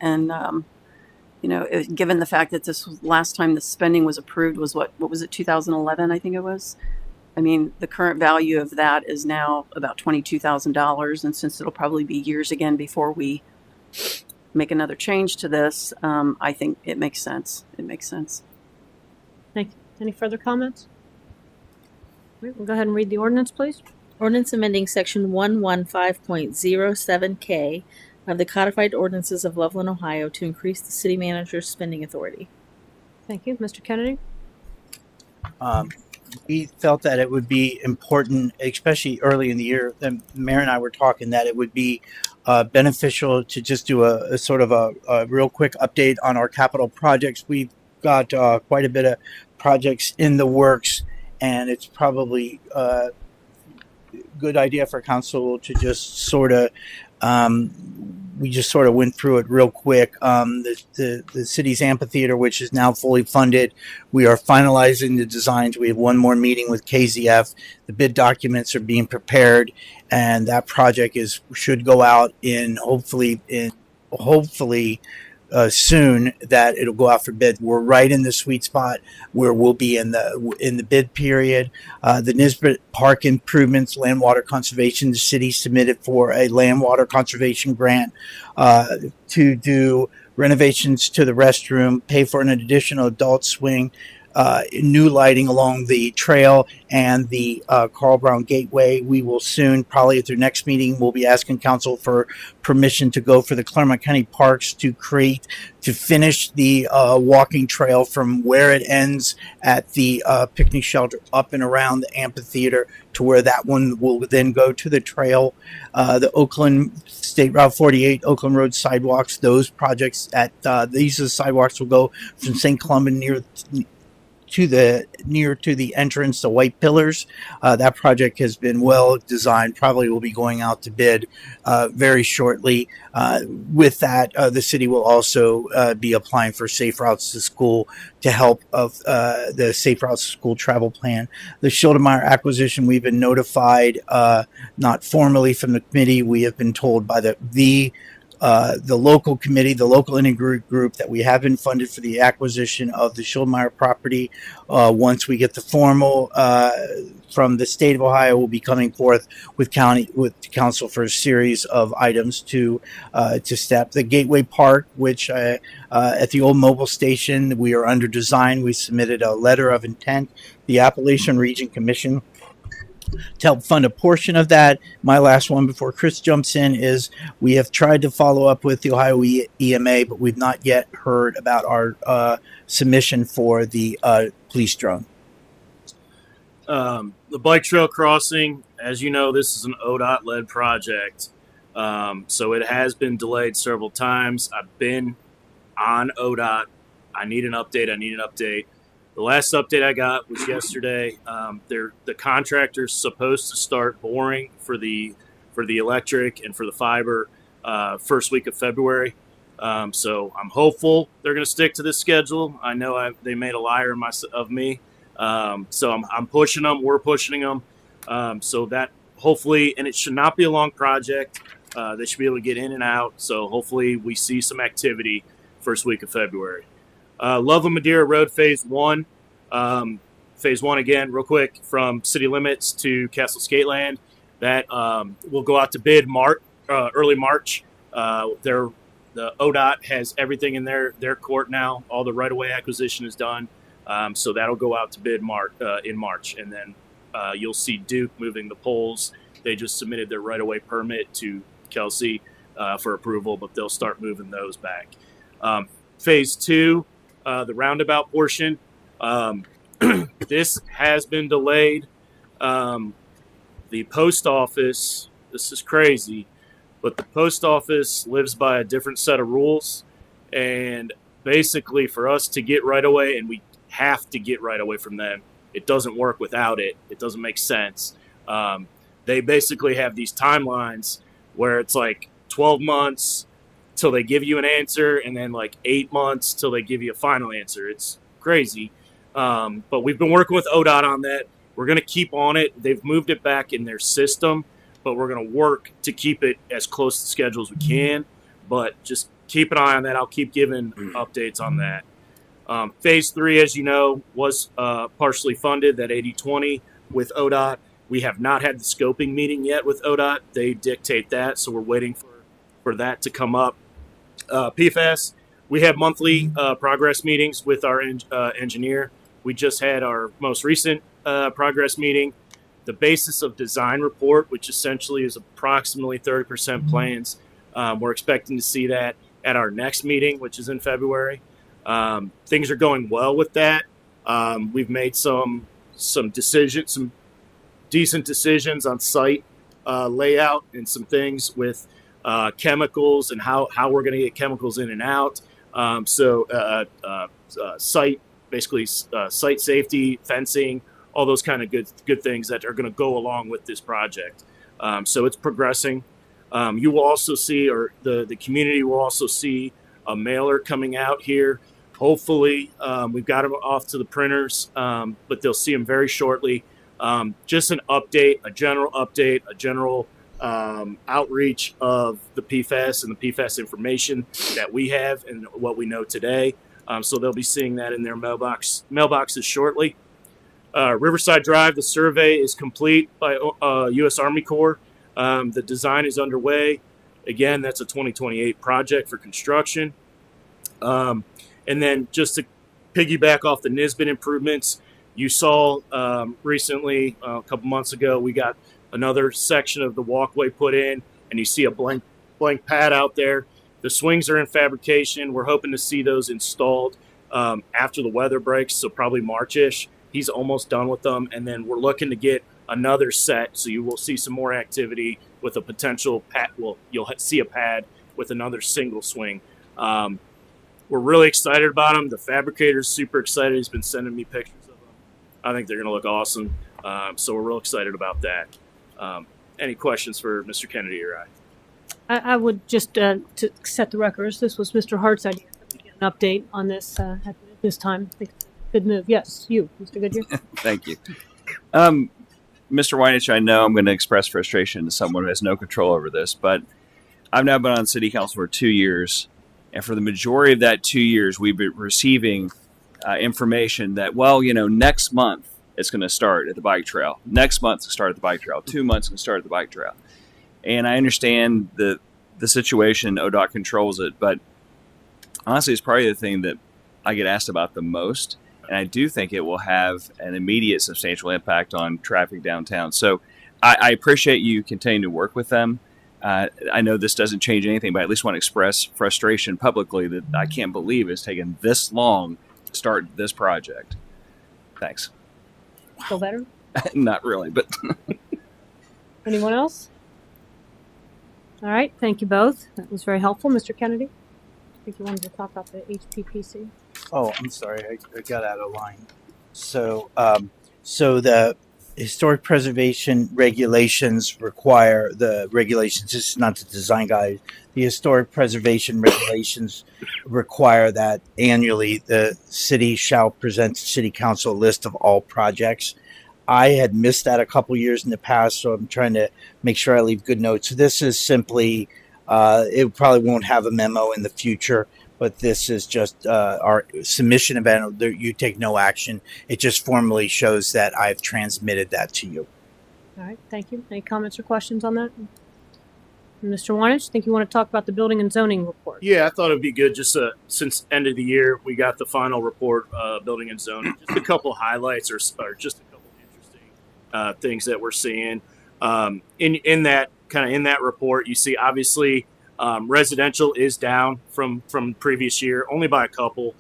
given the fact that this was last time the spending was approved was what was it, 2011, I think it was. I mean, the current value of that is now about $22,000. And since it'll probably be years again before we make another change to this, I think it makes sense. It makes sense. Thank you. Any further comments? We'll go ahead and read the ordinance, please. Ordinance amending section 115.07K of the codified ordinances of Loveland, Ohio to increase the city manager's spending authority. Thank you. Mr. Kennedy? We felt that it would be important, especially early in the year, the mayor and I were talking, that it would be beneficial to just do a sort of a real quick update on our capital projects. We've got quite a bit of projects in the works, and it's probably a good idea for council to just sort of we just sort of went through it real quick. The city's amphitheater, which is now fully funded, we are finalizing the designs. We have one more meeting with KZF. The bid documents are being prepared, and that project should go out hopefully soon. That it'll go out for bid. We're right in the sweet spot where we'll be in the bid period. The Nisbet Park improvements, land water conservation, the city submitted for a land water conservation grant to do renovations to the restroom, pay for an additional adult swing, new lighting along the trail and the Carl Brown Gateway. We will soon, probably at their next meeting, we'll be asking council for permission to go for the Claremont County Parks to finish the walking trail from where it ends at the picnic shelter up and around the amphitheater to where that one will then go to the trail. The Oakland State Route 48, Oakland Road sidewalks, those projects these are the sidewalks will go from St. Columban near to the entrance, the white pillars. That project has been well designed, probably will be going out to bid very shortly. With that, the city will also be applying for Safe Routes to School to help of the Safe Routes to School travel plan. The Schildemeyer acquisition, we've been notified, not formally from the committee. We have been told by the local committee, the local integrated group, that we have been funded for the acquisition of the Schildemeyer property. Once we get the formal from the state of Ohio, we'll be coming forth with council for a series of items to step. The Gateway Park, which at the old mobile station, we are under design. We submitted a letter of intent. The Appalachian Region Commission to help fund a portion of that. My last one before Chris jumps in is we have tried to follow up with the Ohio EMA, but we've not yet heard about our submission for the police drone. The bike trail crossing, as you know, this is an ODOT-led project. So it has been delayed several times. I've been on ODOT. I need an update. The last update I got was yesterday. The contractor's supposed to start boring for the electric and for the fiber first week of February. So I'm hopeful they're going to stick to this schedule. I know they made a liar of me. So I'm pushing them. We're pushing them. So that hopefully, and it should not be a long project. They should be able to get in and out. So hopefully we see some activity first week of February. Loveland Madeira Road Phase 1. Phase 1 again, real quick, from city limits to Castle Skateland. That will go out to bid early March. The ODOT has everything in their court now. All the right-of-way acquisition is done. So that'll go out to bid in March. And then you'll see Duke moving the poles. They just submitted their right-of-way permit to Kelsey for approval, but they'll start moving those back. Phase 2, the roundabout portion, this has been delayed. The post office, this is crazy, but the post office lives by a different set of rules. And basically for us to get right away, and we have to get right away from them, it doesn't work without it. It doesn't make sense. They basically have these timelines where it's like 12 months till they give you an answer, and then like 8 months till they give you a final answer. It's crazy. But we've been working with ODOT on that. We're going to keep on it. They've moved it back in their system, but we're going to work to keep it as close to schedule as we can. But just keep an eye on that. I'll keep giving updates on that. Phase 3, as you know, was partially funded, that 80-20 with ODOT. We have not had the scoping meeting yet with ODOT. They dictate that, so we're waiting for that to come up. PFAS, we have monthly progress meetings with our engineer. We just had our most recent progress meeting. The basis of design report, which essentially is approximately 30% plans. We're expecting to see that at our next meeting, which is in February. Things are going well with that. We've made some decisions, some decent decisions on site layout and some things with chemicals and how we're going to get chemicals in and out. Site, basically site safety, fencing, all those kind of good things that are going to go along with this project. So it's progressing. You will also see, or the community will also see, a mailer coming out here. Hopefully, we've got them off to the printers, but they'll see them very shortly. Just an update, a general outreach of the PFAS and the PFAS information that we have and what we know today. So they'll be seeing that in their mailboxes shortly. Riverside Drive, the survey is complete by U.S. Army Corps. The design is underway. Again, that's a 2028 project for construction. And then just to piggyback off the Nisbet improvements, you saw recently, a couple months ago, we got another section of the walkway put in, and you see a blank pad out there. The swings are in fabrication. We're hoping to see those installed after the weather breaks, so probably March-ish. He's almost done with them, and then we're looking to get another set, so you will see some more activity with a potential pad. Well, you'll see a pad with another single swing. We're really excited about them. The fabricator's super excited. He's been sending me pictures of them. I think they're going to look awesome. So we're real excited about that. Any questions for Mr. Kennedy or I would just, to set the records, this was Mr. Hart's idea to get an update on this at this time. I think it's a good move. Yes, you, Mr. Goodyear. Thank you. Mr. Weinich, I know I'm going to express frustration to someone who has no control over this, but I've now been on city council for 2 years. And for the majority of that 2 years, we've been receiving information that, next month it's going to start at the bike trail. Next month it's going to start at the bike trail. 2 months it's going to start at the bike trail. And I understand the situation, ODOT controls it, but honestly, it's probably the thing that I get asked about the most. And I do think it will have an immediate substantial impact on traffic downtown. So I appreciate you continuing to work with them. I know this doesn't change anything, but I at least want to express frustration publicly that I can't believe it's taken this long to start this project. Thanks. Feel better? Not really, but anyone else? All right, thank you both. That was very helpful. Mr. Kennedy, I think you wanted to talk about the HPPC. Oh, I'm sorry, I got out of line. So, so the historic preservation regulations require the regulations. This is not the design guide. The historic preservation regulations require that annually the city shall present to City Council a list of all projects. I had missed that a couple years in the past, so I'm trying to make sure I leave good notes. So this is simply, it probably won't have a memo in the future, but this is just our submission event. You take no action. It just formally shows that I've transmitted that to you. All right, thank you. Any comments or questions on that? Mr. Weinich, think you want to talk about the building and zoning report? Yeah, I thought it'd be good just since end of the year we got the final report, building and zoning. Just a couple highlights or just a couple interesting things that we're seeing in that report. You see, obviously, residential is down from previous year, only by a couple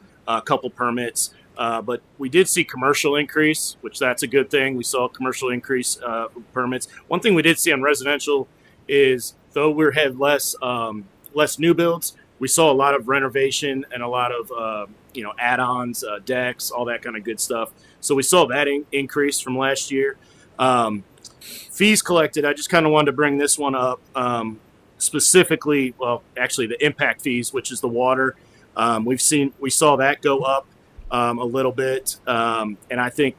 permits. But we did see commercial increase, which that's a good thing. We saw commercial increase permits. One thing we did see on residential is though we had less new builds, we saw a lot of renovation and a lot of add-ons, decks, all that kind of good stuff. So we saw that increase from last year. Fees collected, I just kind of wanted to bring this one up specifically. Well, actually, the impact fees, which is the water. We saw that go up a little bit, and I think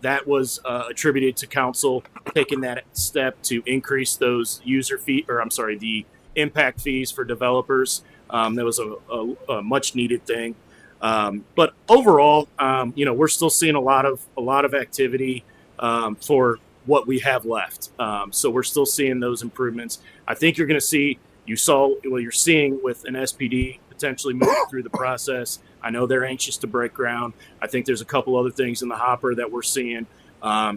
that was attributed to council taking that step to increase those the impact fees for developers. That was a much needed thing. But overall, we're still seeing a lot of activity for what we have left. So we're still seeing those improvements. I think you're seeing with an SPD potentially moving through the process. I know they're anxious to break ground. I think there's a couple other things in the hopper that we're seeing.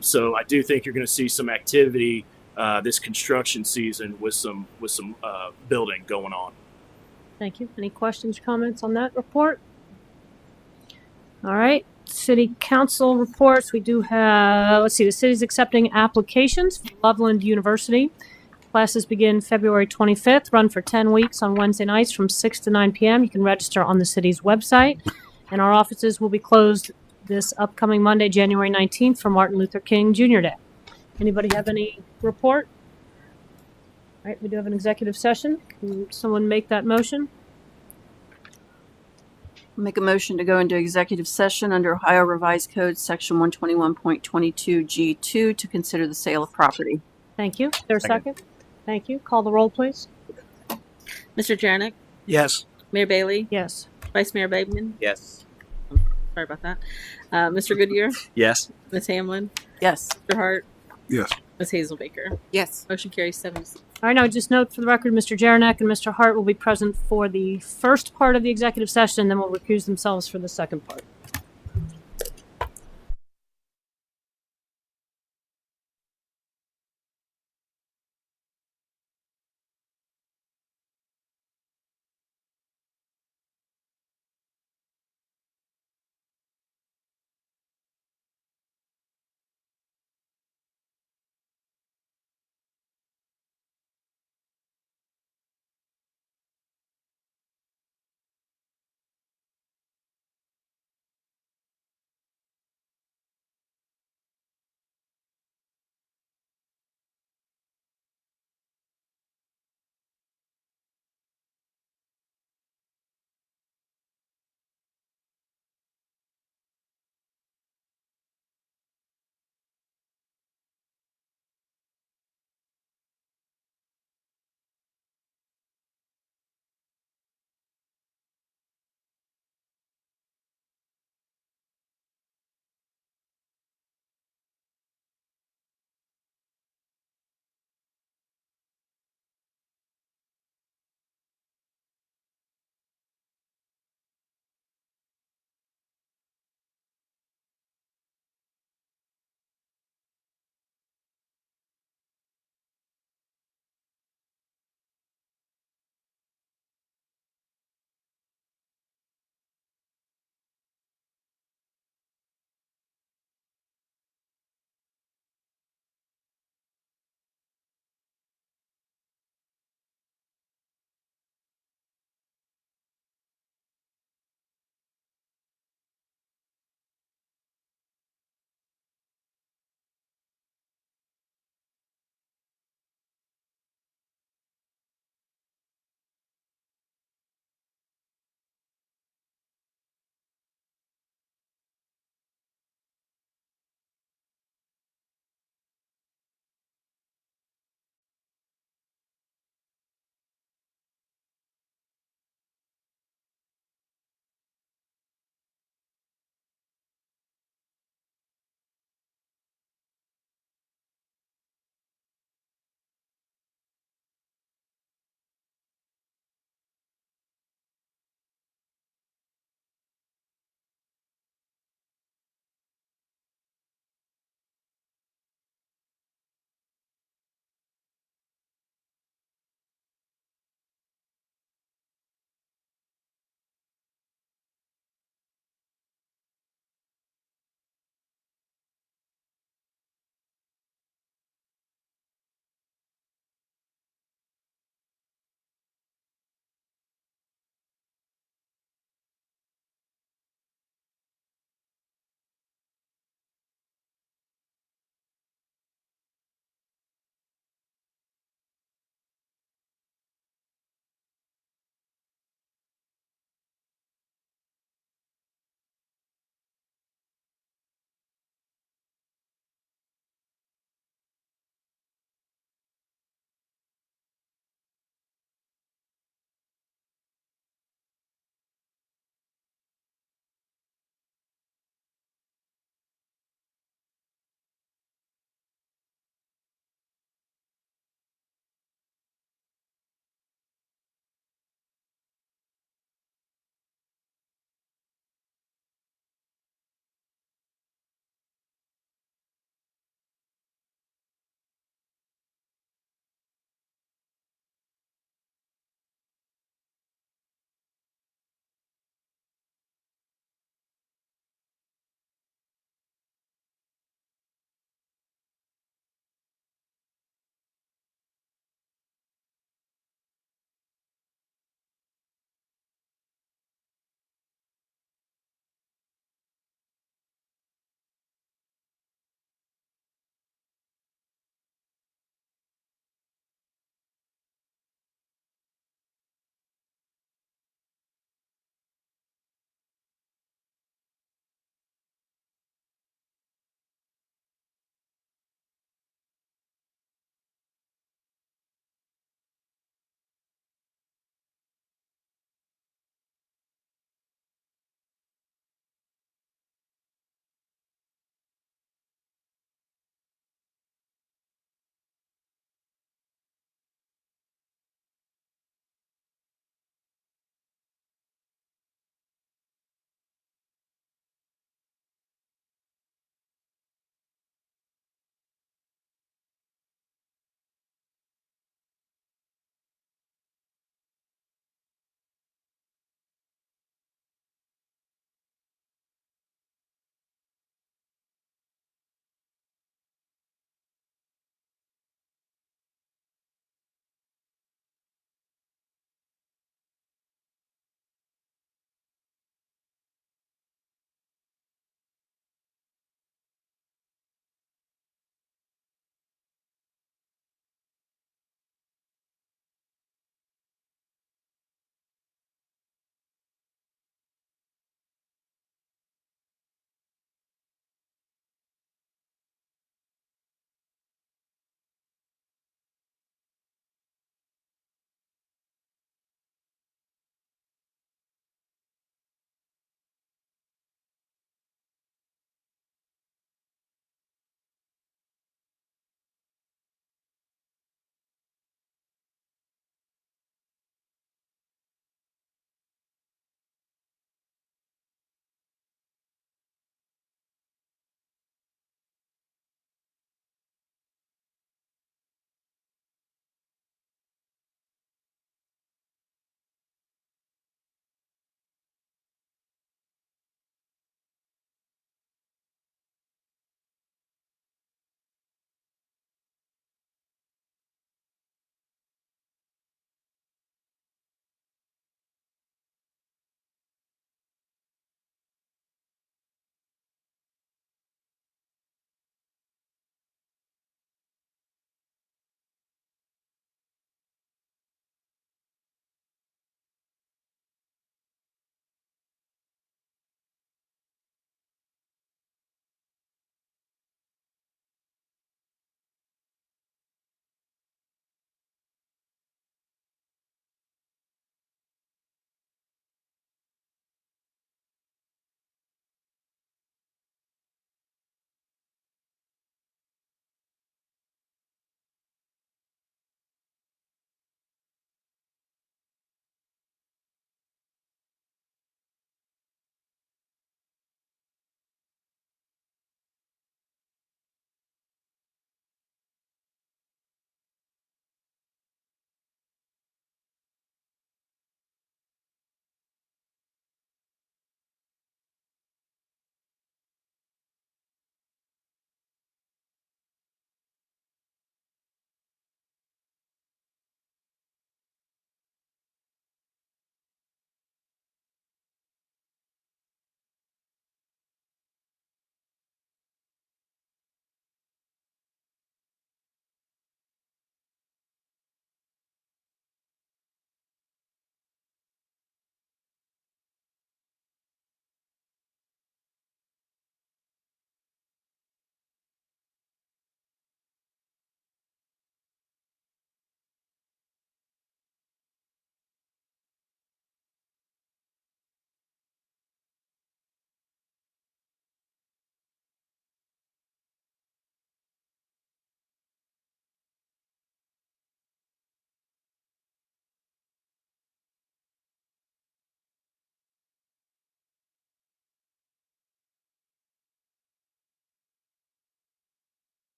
So I do think you're going to see some activity this construction season with some building going on. Thank you. Any questions or comments on that report? All right. City Council reports. We do have, the city's accepting applications for Loveland University. Classes begin February 25th, run for 10 weeks on Wednesday nights from 6 to 9 p.m. You can register on the city's website. And our offices will be closed this upcoming Monday, January 19th for Martin Luther King Jr. Day. Anybody have any report? All right, we do have an executive session. Can someone make that motion? Make a motion to go into executive session under Ohio Revised Code Section 121.22 G2 to consider the sale of property. Thank you. Is there a second? Thank you. Call the roll, please. Mr. Jarnick? Yes. Mayor Bailey? Yes. Vice Mayor Bateman? Yes. Sorry about that. Mr. Goodyear? Yes. Ms. Hamlin? Yes. Mr. Hart? Yes. Ms. Hazelbaker? Yes. Motion carries 7. All right, now just note for the record, Mr. Jaranek and Mr. Hart will be present for the first part of the executive session, then will recuse themselves for the second part.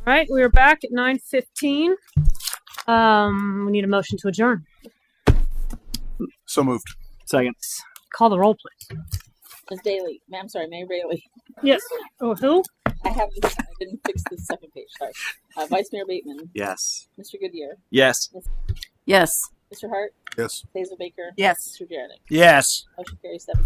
All right, we are back at 9:15. We need a motion to adjourn. So moved. Second. Call the roll, please. Ms. Daly, I'm sorry, Mayor Bailey. Yes. Oh, who? I didn't fix the second page. Sorry. Vice Mayor Bateman. Yes. Mr. Goodyear. Yes. Yes. Mr. Hart. Yes. Hazel Baker. Yes. Mr. Jarenick. Yes. Motion carries 7-0.